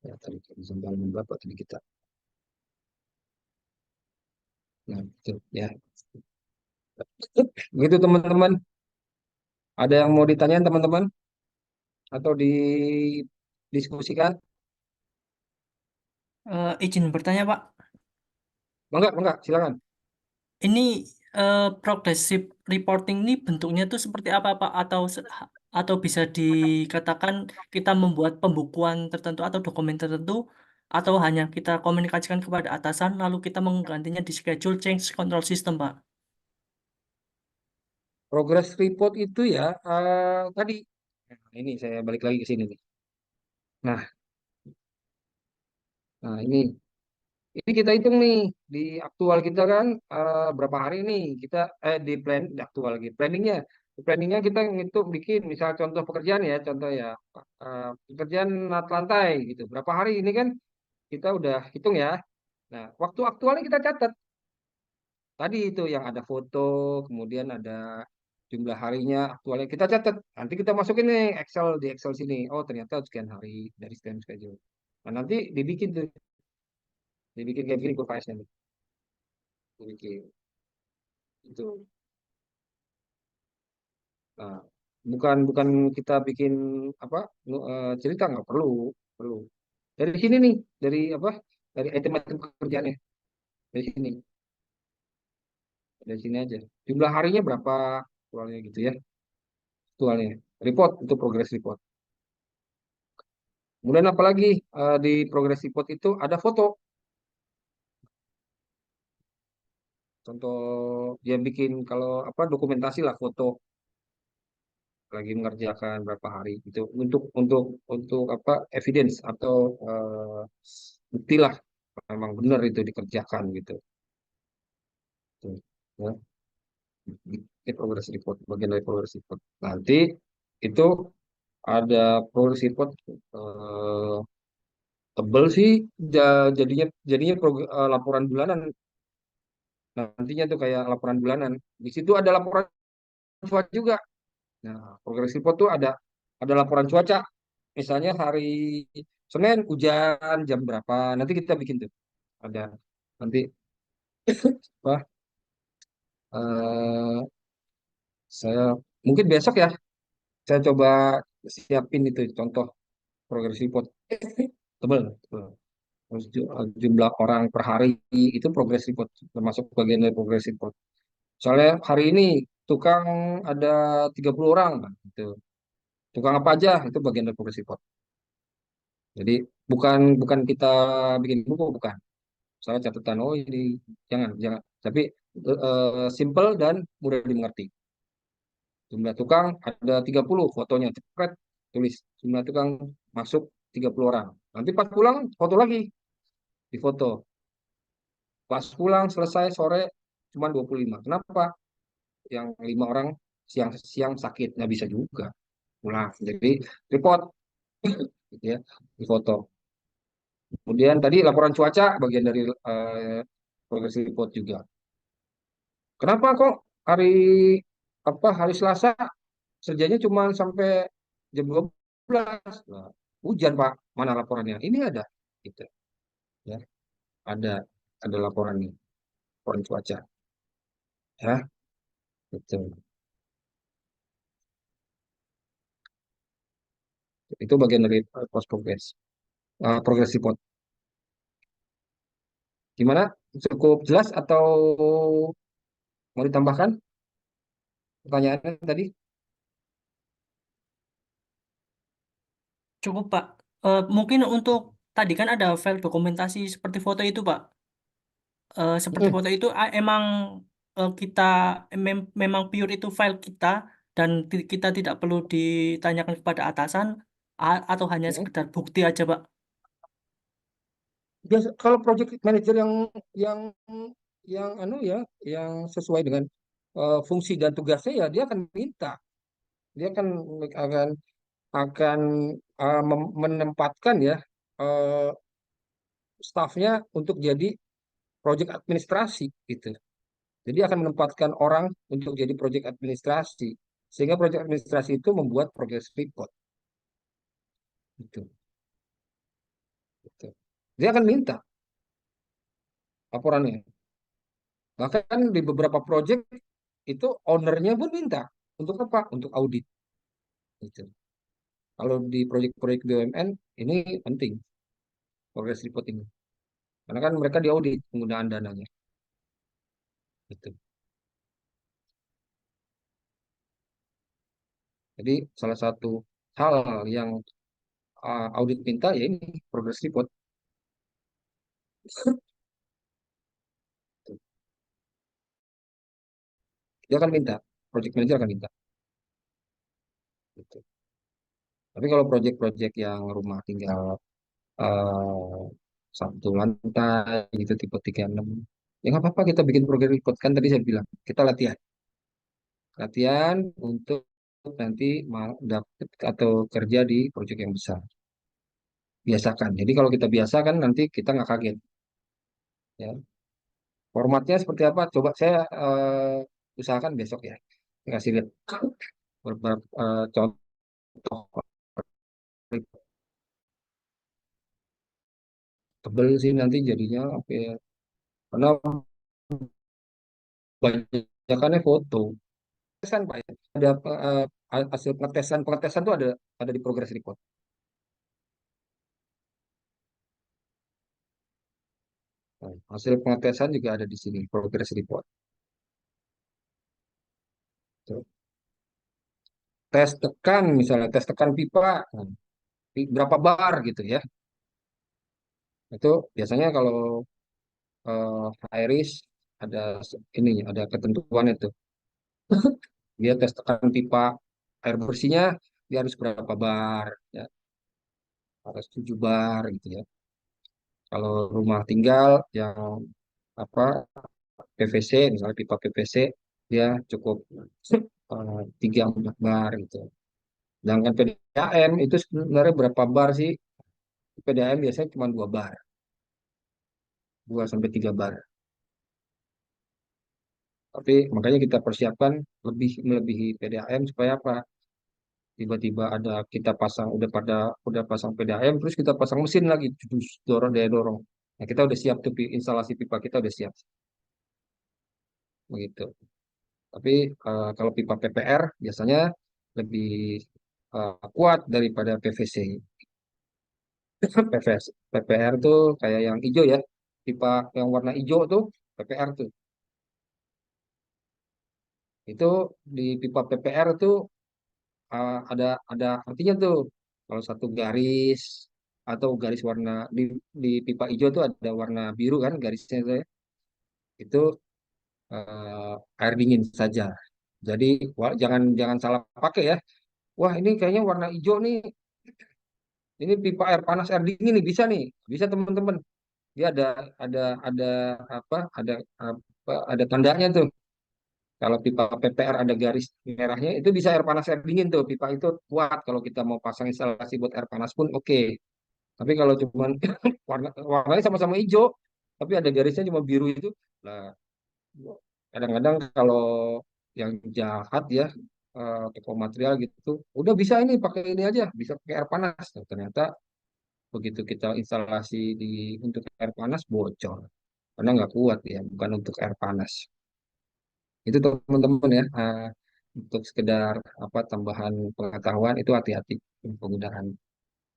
Ya, tadi sampai berapa tadi kita. Nah, itu ya. Gitu teman-teman. Ada yang mau ditanyain teman-teman atau didiskusikan? Izin bertanya, Pak. Enggak, enggak, silakan. Ini progressive reporting ini bentuknya tuh seperti apa, Pak? Atau bisa dikatakan kita membuat pembukuan tertentu atau dokumen tertentu, atau hanya kita komunikasikan kepada atasan lalu kita menggantinya di schedule change control system, Pak? Progress report itu ya tadi. Nah, ini saya balik lagi ke sini nih. Nah, ini kita hitung nih di aktual kita kan berapa hari nih kita di plan di aktual lagi planningnya kita ngitung bikin misal contoh pekerjaan ya contoh ya pekerjaan nat lantai gitu berapa hari ini kan kita udah hitung ya. Nah, waktu aktualnya kita catat tadi itu yang ada foto kemudian ada jumlah harinya aktualnya kita catat nanti kita masukin nih Excel di Excel sini oh ternyata sekian hari dari scan schedule. Nah, nanti dibikin kayak gini kurvanya nih dibikin itu. Nah, bukan bukan kita bikin apa cerita nggak perlu perlu dari sini nih dari apa dari item-item pekerjaannya dari sini dari sini aja jumlah harinya berapa aktualnya gitu ya aktualnya report untuk progress report. Kemudian apalagi di progress report itu ada foto contoh dia bikin kalau apa dokumentasi lah foto lagi mengerjakan berapa hari itu untuk apa evidence atau bukti lah memang benar itu dikerjakan gitu. Tuh, ya. Ini progress report bagian dari progress report nanti itu ada progress report eh, tebel sih jadinya jadinya laporan bulanan nantinya tuh kayak laporan bulanan di situ ada laporan cuaca juga. Nah, progress report tuh ada laporan cuaca. Misalnya hari Senin hujan jam berapa. Nanti kita bikin tuh. Ada nanti apa? eh, saya mungkin besok ya. Saya coba siapin itu contoh progress report. Tebel, tebel. Terus jumlah orang per hari itu progress report termasuk bagian dari progress report. Soalnya hari ini tukang ada 30 orang, nah, gitu. Tukang apa aja itu bagian dari progress report. Jadi bukan bukan kita bikin buku bukan. Saya catatan oh ini jangan jangan. Tapi simple dan mudah dimengerti. Jumlah tukang ada 30 fotonya cepet tulis jumlah tukang masuk 30 orang. Nanti pas pulang foto lagi di foto. Pas pulang selesai sore cuma 25. Kenapa? Yang 5 orang siang siang sakit nggak bisa juga pulang. Jadi report gitu ya di foto. Kemudian tadi laporan cuaca bagian dari progress report juga. Kenapa kok hari hari Selasa kerjanya cuma sampai jam 12? Nah, hujan, Pak. Mana laporannya? Ini ada gitu ya. Ada ada laporannya, laporan cuaca ya. Gitu. Itu bagian dari post progress. Progress report. Gimana? Cukup jelas atau mau ditambahkan pertanyaannya tadi? Cukup, Pak. Mungkin untuk tadi kan ada file dokumentasi seperti foto itu, Pak. Seperti Hmm, foto itu emang kita memang pure itu file kita dan kita tidak perlu ditanyakan kepada atasan atau hanya hmm. sekedar bukti aja, Pak. Biasa, kalau project manager yang yang anu ya, yang sesuai dengan fungsi dan tugasnya ya dia akan minta, dia akan akan menempatkan ya eh, stafnya untuk jadi project administrasi gitu. Jadi akan menempatkan orang untuk jadi project administrasi, sehingga project administrasi itu membuat progress report gitu. Gitu. Dia akan minta laporannya. Bahkan di beberapa project itu ownernya pun minta untuk apa? Untuk audit gitu. Kalau di proyek-proyek BUMN ini penting progress report ini. Karena kan mereka diaudit penggunaan dananya gitu. Jadi salah satu hal yang audit minta ya ini progress report. Dia akan minta, project manager akan minta gitu. Tapi kalau proyek-proyek yang rumah tinggal eh, satu lantai gitu tipe 36, ya nggak apa-apa kita bikin progress report, kan tadi saya bilang kita latihan latihan untuk nanti dapat atau kerja di proyek yang besar. Biasakan. Jadi kalau kita biasakan nanti kita nggak kaget. Ya. Formatnya seperti apa? Coba saya usahakan besok ya. Saya kasih lihat beberapa contoh. Tebel sih nanti jadinya oke. Karena banyakannya foto. Pengetesan Pak ya. Ada hasil pengetesan. Pengetesan itu ada di progress report. Nah, hasil pengetesan juga ada di sini progress report. Tuh. Tes tekan misalnya tes tekan pipa, nah, berapa bar gitu ya. Itu biasanya kalau high risk ada ini ada ketentuan itu. Dia tes tekan pipa air bersihnya dia harus berapa bar ya, harus 7 bar gitu ya. Kalau rumah tinggal yang apa PVC misalnya pipa PVC dia cukup 3 4 bar gitu. Sedangkan PDAM itu sebenarnya berapa bar sih? PDAM biasanya cuma 2 bar, 2 sampai 3 bar. Tapi makanya kita persiapkan lebih melebihi PDAM supaya apa? Tiba-tiba ada kita pasang udah pasang PDAM terus kita pasang mesin lagi terus dorong daya dorong. Nah, kita udah siap tuh instalasi pipa kita udah siap begitu. Tapi kalau pipa PPR biasanya lebih kuat daripada PVC. PVC. PPR tuh kayak yang hijau ya. Pipa yang warna hijau tuh PPR tuh. Itu di pipa PPR tuh ada artinya tuh. Kalau satu garis atau garis warna di pipa hijau tuh ada warna biru kan garisnya itu ya. Itu air dingin saja. Jadi jangan jangan salah pakai ya. Wah ini kayaknya warna hijau nih. Ini pipa air panas air dingin nih bisa nih. Bisa teman-teman. Dia ada apa? Ada tandanya tuh. Kalau pipa PPR ada garis merahnya itu bisa air panas air dingin tuh. Pipa itu kuat kalau kita mau pasang instalasi buat air panas pun oke. Tapi kalau cuman warnanya sama-sama hijau, tapi ada garisnya cuma biru itu, nah kadang-kadang kalau yang jahat ya toko material gitu, udah bisa ini pakai ini aja, bisa pakai air panas. Nah, ternyata begitu kita instalasi untuk air panas bocor, karena nggak kuat ya, bukan untuk air panas. Itu teman-teman ya, untuk sekedar apa tambahan pengetahuan itu hati-hati penggunaan.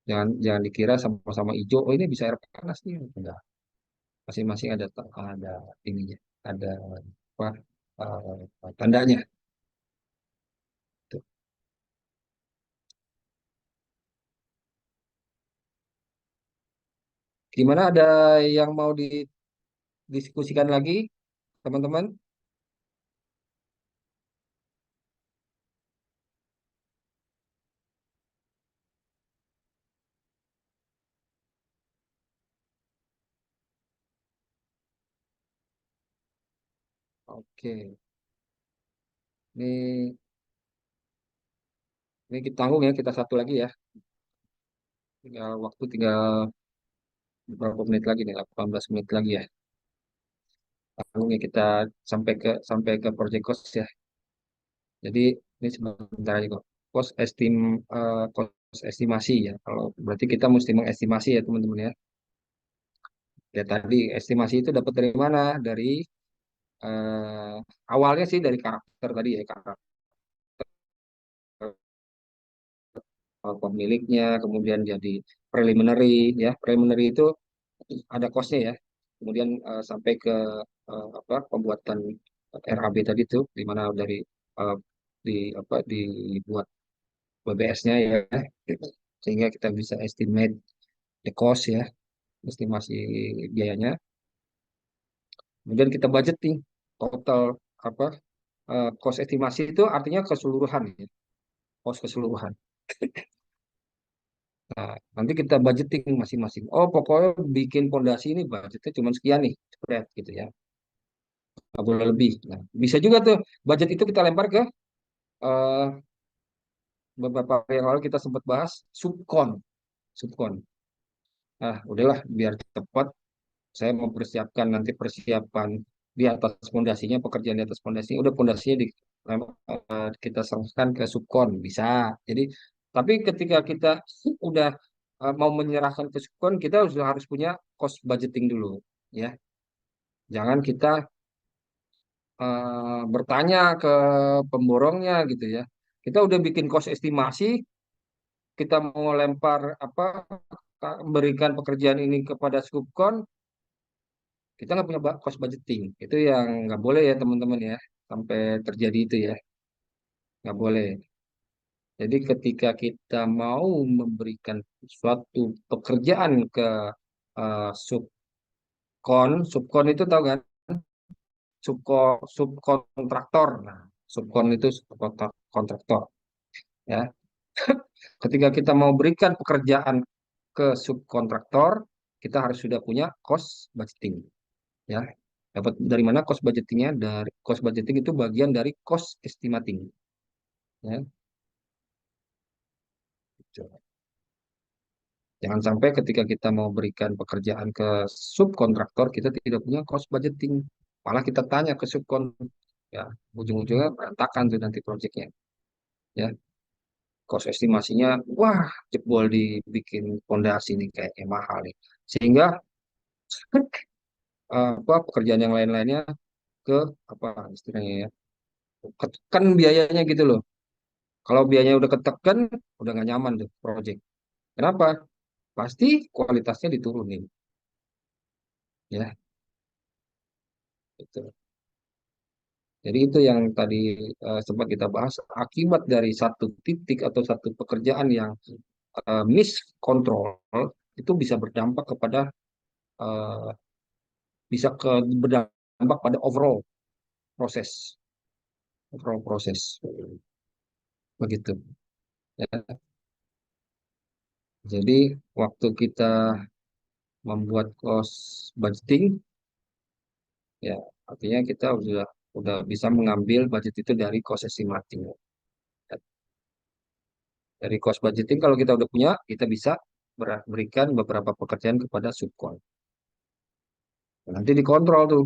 Jangan jangan dikira sama-sama hijau, oh ini bisa air panas nih. Enggak. Masing-masing ada ininya, ada apa tandanya. Tuh. Gimana ada yang mau didiskusikan lagi, teman-teman? Oke, ini kita tanggung ya, kita satu lagi ya. Tinggal beberapa menit lagi nih, 18 menit lagi ya. Tanggung ya kita sampai ke project cost ya. Jadi ini sebentar aja kok. Cost estimasi ya. Kalau berarti kita mesti mengestimasi ya teman-teman ya. Ya tadi estimasi itu dapat dari mana? Dari eh, awalnya sih dari karakter tadi ya, karakter pemiliknya, kemudian jadi preliminary ya. Preliminary itu ada costnya ya. Kemudian sampai ke apa pembuatan RAB tadi itu, di mana dari eh, dibuat BBS-nya ya, sehingga kita bisa estimate the cost ya, estimasi biayanya. Kemudian kita budgeting total apa cost estimasi itu artinya keseluruhan ya, cost keseluruhan. Nah, nanti kita budgeting masing-masing. Oh, pokoknya bikin pondasi ini budgetnya cuma sekian nih, spread gitu ya. Nggak boleh lebih. Nah, bisa juga tuh budget itu kita lempar ke eh, beberapa hari yang lalu kita sempat bahas subkon. Nah, udahlah biar cepat. Saya mempersiapkan nanti persiapan di atas pondasinya, pekerjaan di atas pondasinya. Udah pondasinya kita serahkan ke subkon, bisa. Jadi, tapi ketika kita udah mau menyerahkan ke subkon, kita sudah harus punya cost budgeting dulu, ya. Jangan kita bertanya ke pemborongnya gitu ya. Kita udah bikin cost estimasi, kita mau lempar apa, berikan pekerjaan ini kepada subkon, kita nggak punya cost budgeting. Itu yang nggak boleh ya teman-teman ya, sampai terjadi itu ya, nggak boleh. Jadi ketika kita mau memberikan suatu pekerjaan ke subkon itu tahu kan, subkontraktor. Nah, subkon itu subkontraktor ya. Ketika kita mau berikan pekerjaan ke subkontraktor, kita harus sudah punya cost budgeting ya. Dapat dari mana cost budgetingnya? Dari cost budgeting itu bagian dari cost estimating ya. Gitu. Jangan sampai ketika kita mau berikan pekerjaan ke subkontraktor, kita tidak punya cost budgeting. Malah kita tanya ke subkon, ya ujung-ujungnya berantakan tuh nanti proyeknya. Ya, cost estimasinya, wah jebol dibikin pondasi nih kayaknya mahal nih. Sehingga apa pekerjaan yang lain-lainnya ke apa istilahnya ya, ketekan biayanya gitu loh. Kalau biayanya udah ketekan, udah nggak nyaman tuh proyek. Kenapa? Pasti kualitasnya diturunin, ya. Gitu. Jadi itu yang tadi sempat kita bahas, akibat dari satu titik atau satu pekerjaan yang miskontrol itu bisa berdampak kepada eh, berdampak pada proses overall proses begitu. Ya. Jadi waktu kita membuat cost budgeting, ya artinya kita udah bisa mengambil budget itu dari cost estimating. Dari cost budgeting kalau kita udah punya, kita bisa berikan beberapa pekerjaan kepada subkon. Nanti dikontrol tuh,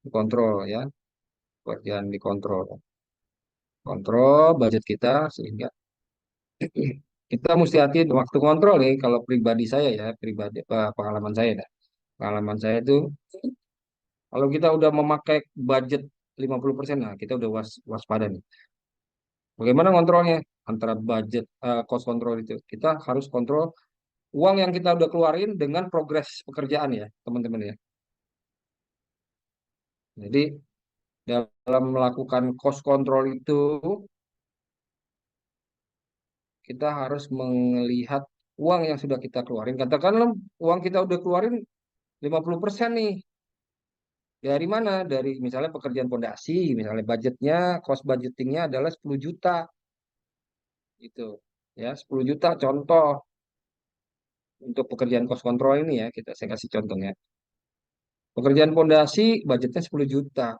dikontrol ya, pekerjaan dikontrol, kontrol budget kita sehingga kita mesti hati waktu kontrol nih. Kalau pribadi saya ya, pengalaman saya dah. Pengalaman saya tuh kalau kita udah memakai budget 50%, nah kita udah waspada nih. Bagaimana kontrolnya? Antara budget cost control itu, kita harus kontrol uang yang kita udah keluarin dengan progres pekerjaan ya, teman-teman ya. Jadi dalam melakukan cost control itu kita harus melihat uang yang sudah kita keluarin. Katakanlah uang kita udah keluarin 50% nih. Dari mana? Dari misalnya pekerjaan pondasi, misalnya budgetnya, cost budgetingnya adalah 10 juta. Gitu. Ya, 10 juta contoh untuk pekerjaan cost control ini ya, saya kasih contohnya. Pekerjaan pondasi budgetnya 10 juta.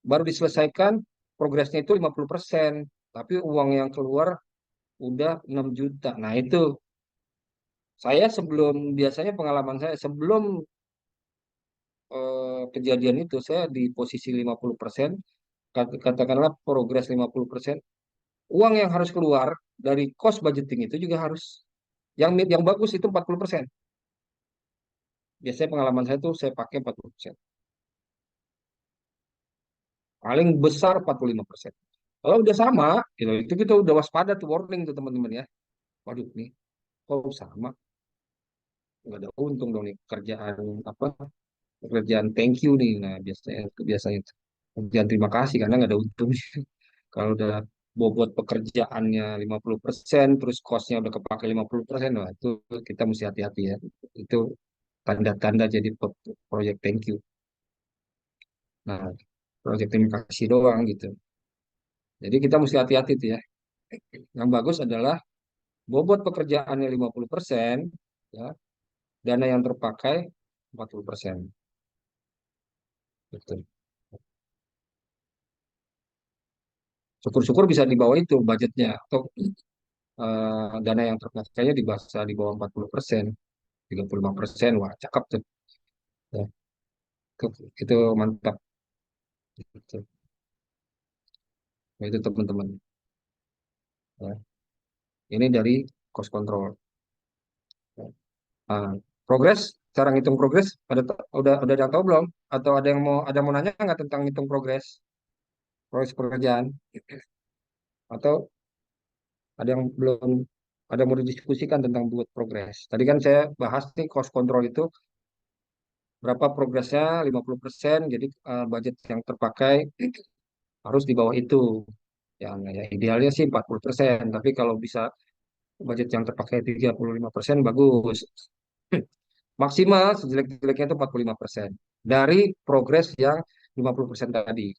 baru diselesaikan progresnya itu 50%, tapi uang yang keluar udah 6 juta. Nah, itu saya biasanya pengalaman saya sebelum kejadian itu saya di posisi 50%, katakanlah progres 50%, uang yang harus keluar dari cost budgeting itu juga harus yang bagus itu 40%. Biasanya pengalaman saya tuh saya pakai 40%. Paling besar 45%. Kalau udah sama, gitu, itu kita udah waspada tuh, warning tuh teman-teman ya. Waduh nih, kok sama? Nggak ada untung dong nih kerjaan apa? Pekerjaan thank you nih. Nah, biasanya tuh. Kerjaan terima kasih karena nggak ada untung. Kalau udah bobot pekerjaannya 50%, terus cost-nya udah kepake 50%, wah itu kita mesti hati-hati ya. Itu tanda-tanda jadi proyek thank you. Nah, proyek terima kasih doang gitu. Jadi kita mesti hati-hati tuh ya. Yang bagus adalah bobot pekerjaannya 50%, ya, dana yang terpakai 40%. Gitu. Syukur-syukur bisa di bawah itu budgetnya, atau dana yang terpakainya di bawah 40%, 35%, wah cakep tuh. Ya, itu mantap. Gitu. Nah, itu teman-teman. Ya. Ini dari cost control. Ya. Ah, progres, cara ngitung progres, udah ada yang tahu belum? Atau ada yang mau nanya nggak tentang ngitung progres pekerjaan? Atau ada yang mau didiskusikan tentang buat progres? Tadi kan saya bahas nih cost control itu berapa progresnya 50%, jadi budget yang terpakai harus di bawah itu. Ya idealnya sih 40%, tapi kalau bisa budget yang terpakai 35% bagus. Maksimal sejelek-jeleknya itu 45% dari progres yang 50% tadi.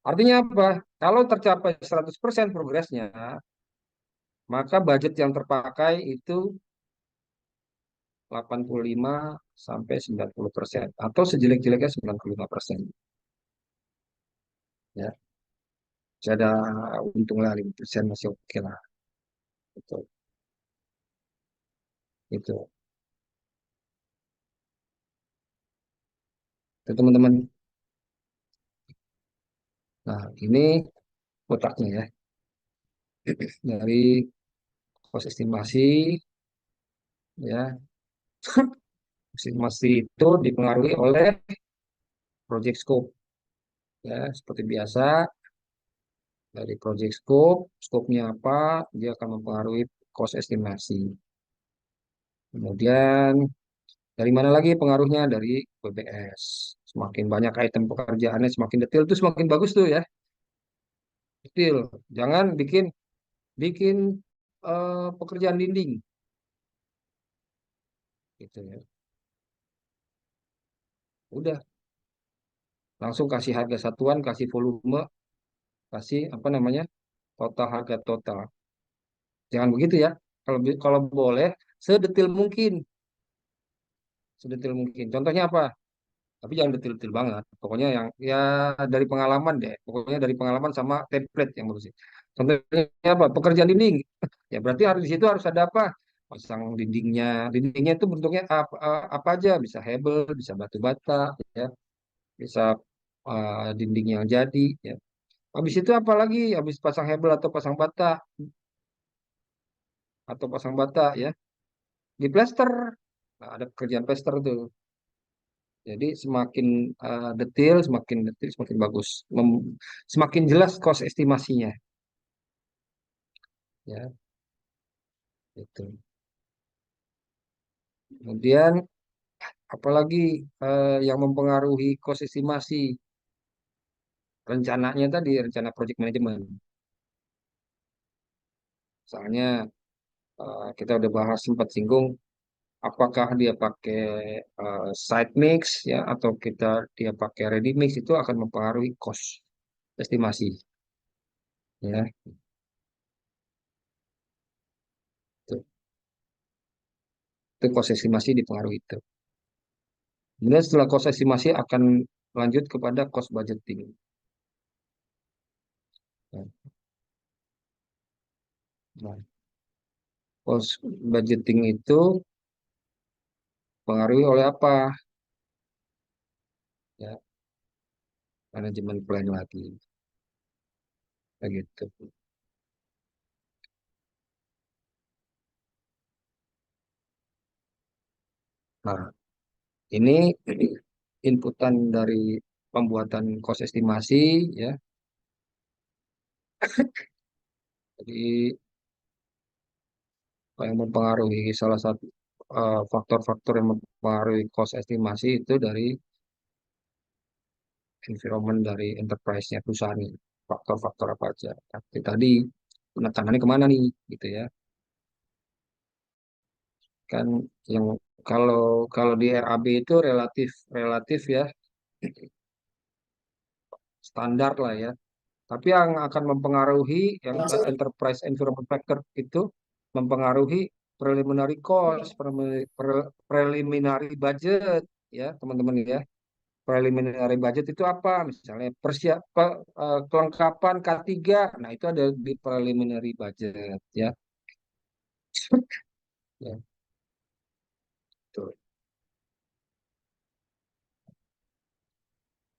Artinya apa? Kalau tercapai 100% progresnya, maka budget yang terpakai itu 85 sampai 90% atau sejelek-jeleknya 95%. Ya, bisa ada untung lah 5% masih oke lah. Itu, itu, itu teman-teman. Nah, ini kotaknya ya. Dari pos estimasi, ya, estimasi itu dipengaruhi oleh project scope. Ya, seperti biasa, dari project scope, scope-nya apa, dia akan mempengaruhi cost estimasi. Kemudian, dari mana lagi pengaruhnya? Dari PBS. Semakin banyak item pekerjaannya, semakin detail itu semakin bagus tuh ya. Detail. Jangan bikin bikin pekerjaan dinding. Gitu ya. Udah, langsung kasih harga satuan, kasih volume, kasih apa namanya? Total harga total. Jangan begitu ya. Kalau boleh sedetail mungkin, sedetail mungkin. Contohnya apa? Tapi jangan detail-detail banget. Pokoknya yang ya dari pengalaman deh. Pokoknya dari pengalaman sama template yang bagus. Contohnya apa? Pekerjaan dinding. Ya berarti harus di situ harus ada apa? Pasang dindingnya. Dindingnya itu bentuknya apa aja? Bisa hebel, bisa batu bata, ya, bisa dinding yang jadi. Ya. Habis itu apa lagi? Habis pasang hebel atau pasang bata ya, di plester. Nah, ada pekerjaan plester tuh. Jadi semakin detail, semakin bagus. Semakin jelas cost estimasinya. Ya, itu. Kemudian apalagi yang mempengaruhi cost estimasi? Rencananya tadi, rencana project management. Misalnya kita udah bahas sempat singgung, apakah dia pakai site mix ya atau dia pakai ready mix, itu akan mempengaruhi cost estimasi. Ya, itu, itu cost estimasi dipengaruhi itu. Kemudian setelah cost estimasi akan lanjut kepada cost budgeting. Nah, cost budgeting itu pengaruhi oleh apa? Ya, manajemen plan lagi, begitu. Nah, ini inputan dari pembuatan cost estimasi, ya. Jadi yang mempengaruhi salah satu faktor-faktor yang mempengaruhi cost estimasi itu dari environment dari enterprise-nya perusahaan ini. Faktor-faktor apa aja. Tapi tadi penekanannya kemana nih, gitu ya. Kan yang kalau kalau di RAB itu relatif relatif ya, standar lah ya. Tapi yang akan mempengaruhi yang enterprise environment factor itu mempengaruhi preliminary cost, preliminary budget, ya teman-teman ya. Preliminary budget itu apa? Misalnya kelengkapan K3. Nah, itu ada di preliminary budget ya. Ya, betul.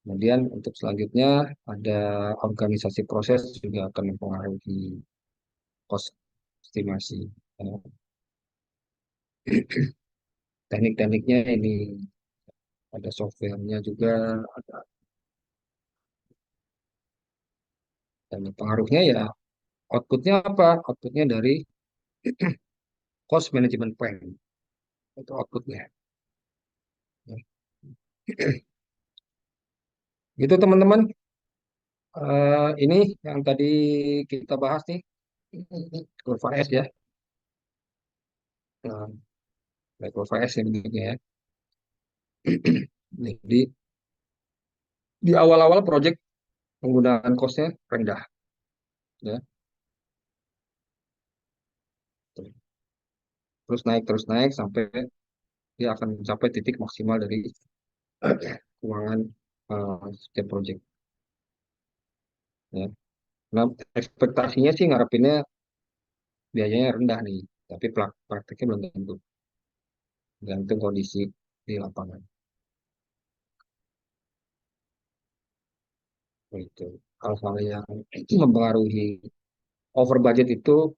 Kemudian untuk selanjutnya ada organisasi proses juga akan mempengaruhi cost estimasi. Ya. Teknik-tekniknya ini ada softwarenya juga, ada, dan pengaruhnya ya outputnya apa? Outputnya dari cost management plan itu outputnya. Ya. Gitu teman-teman. Ini yang tadi kita bahas nih kurva S ya. Nah, baik kurva S yang begini ya. Nih, di awal-awal project penggunaan costnya rendah ya. Terus naik sampai dia akan mencapai titik maksimal dari keuangan setiap project ya. Nah, ekspektasinya sih ngarepinnya biayanya rendah nih, tapi prakteknya belum tentu, gantung kondisi di lapangan. Itu hal-hal yang mempengaruhi over budget itu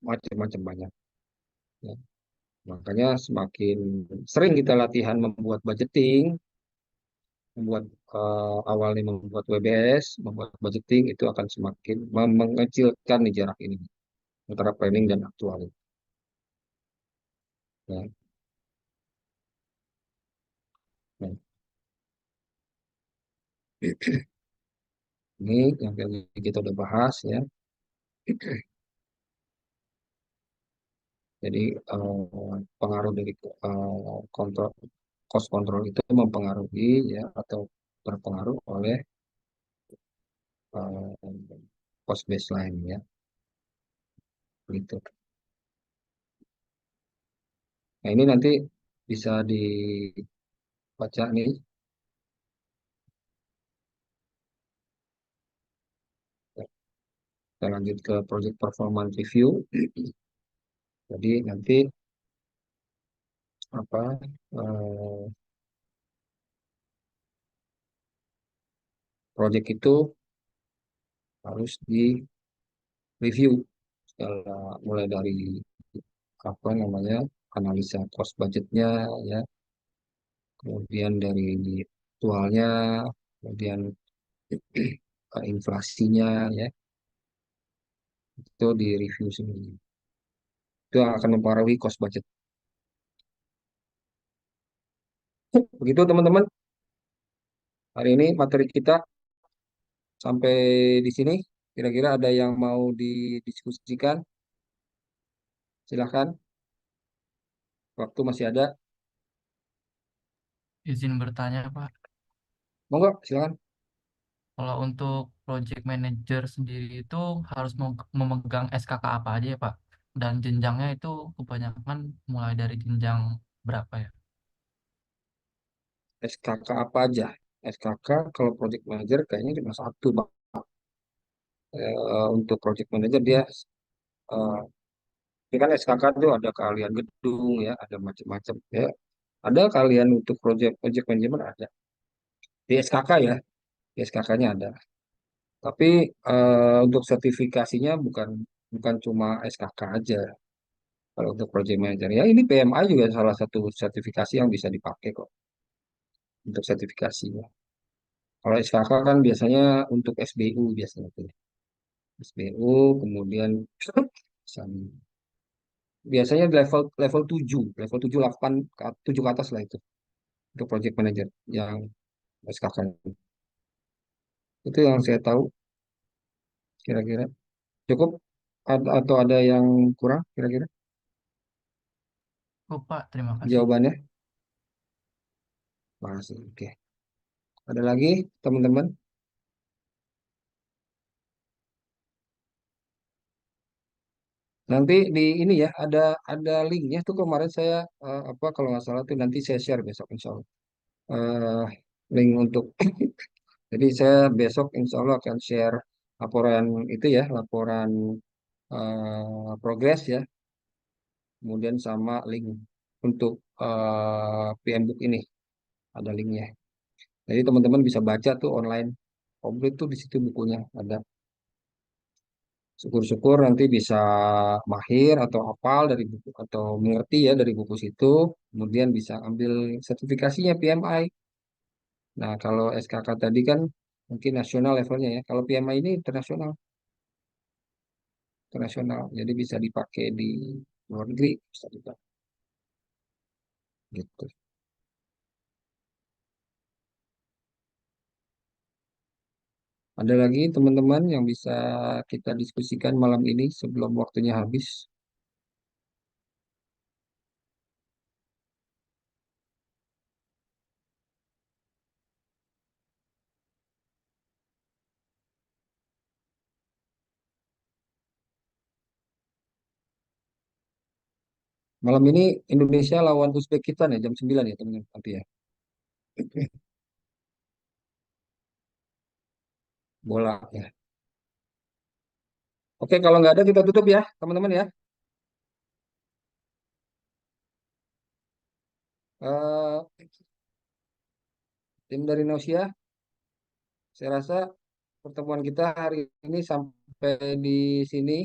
macam-macam banyak. Ya. Makanya semakin sering kita latihan membuat budgeting, membuat awalnya membuat WBS, membuat budgeting itu akan semakin mengecilkan nih jarak ini antara planning dan aktual. Ya. Nah, ini yang kita udah bahas ya. Jadi pengaruh dari kontrol cost control itu mempengaruhi ya atau berpengaruh oleh cost baseline ya gitu. Nah ini nanti bisa dibaca nih. Kita lanjut ke project performance review. Jadi nanti apa project itu harus di review mulai dari apa namanya analisa cost budgetnya ya, kemudian dari aktualnya, kemudian inflasinya ya, itu di review sendiri. Itu yang akan mempengaruhi cost budget. Begitu teman-teman, hari ini materi kita sampai di sini. Kira-kira ada yang mau didiskusikan? Silahkan, waktu masih ada. Izin bertanya, Pak. Monggo, silakan. Kalau untuk project manager sendiri itu harus memegang SKK apa aja ya, Pak? Dan jenjangnya itu kebanyakan mulai dari jenjang berapa ya? SKK apa aja? SKK kalau project manager kayaknya cuma satu, Bang. Untuk project manager dia eh, ini kan SKK itu ada keahlian gedung ya, ada macam-macam ya. Ada keahlian untuk project management ada. Di SKK ya, di SKK-nya ada. Tapi untuk sertifikasinya bukan bukan cuma SKK aja. Kalau untuk project manager ya ini PMI juga salah satu sertifikasi yang bisa dipakai kok untuk sertifikasinya. Kalau SKK kan biasanya untuk SBU biasanya tuh. SBU kemudian biasanya level level 7 level 7 8 7 ke atas lah itu untuk project manager yang SKK. Itu yang saya tahu kira-kira. Cukup atau ada yang kurang kira-kira Oh, Pak, terima kasih. jawabannya? Masih. Oke. Ada lagi teman-teman? Nanti di ini ya ada linknya tuh kemarin saya apa kalau nggak salah tuh nanti saya share besok insya Allah. Eh, link untuk jadi saya besok insya Allah akan share laporan itu ya laporan progres ya kemudian sama link untuk PM Book ini ada linknya. Jadi teman-teman bisa baca tuh online komplit tuh di situ bukunya ada. Syukur-syukur nanti bisa mahir atau hafal dari buku atau mengerti ya dari buku situ, kemudian bisa ambil sertifikasinya PMI. Nah, kalau SKK tadi kan mungkin nasional levelnya ya. Kalau PMI ini internasional, internasional. Jadi bisa dipakai di luar negeri, bisa dipakai gitu. Ada lagi teman-teman yang bisa kita diskusikan malam ini sebelum waktunya habis. Malam ini Indonesia lawan Uzbekistan ya jam 9 ya teman-teman nanti ya. Bola ya. Oke, kalau nggak ada kita tutup ya, teman-teman ya. Eh, tim dari Nosia, saya rasa pertemuan kita hari ini sampai di sini.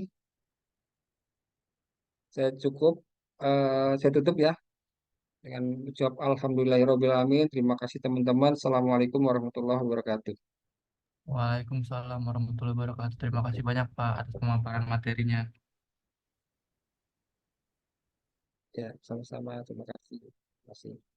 Saya tutup ya dengan ucap Alhamdulillahirobbilalamin. Terima kasih teman-teman. Assalamualaikum warahmatullahi wabarakatuh. Waalaikumsalam warahmatullahi wabarakatuh. Terima kasih banyak, Pak, atas pemaparan materinya. Ya, sama-sama. Terima kasih. Terima kasih.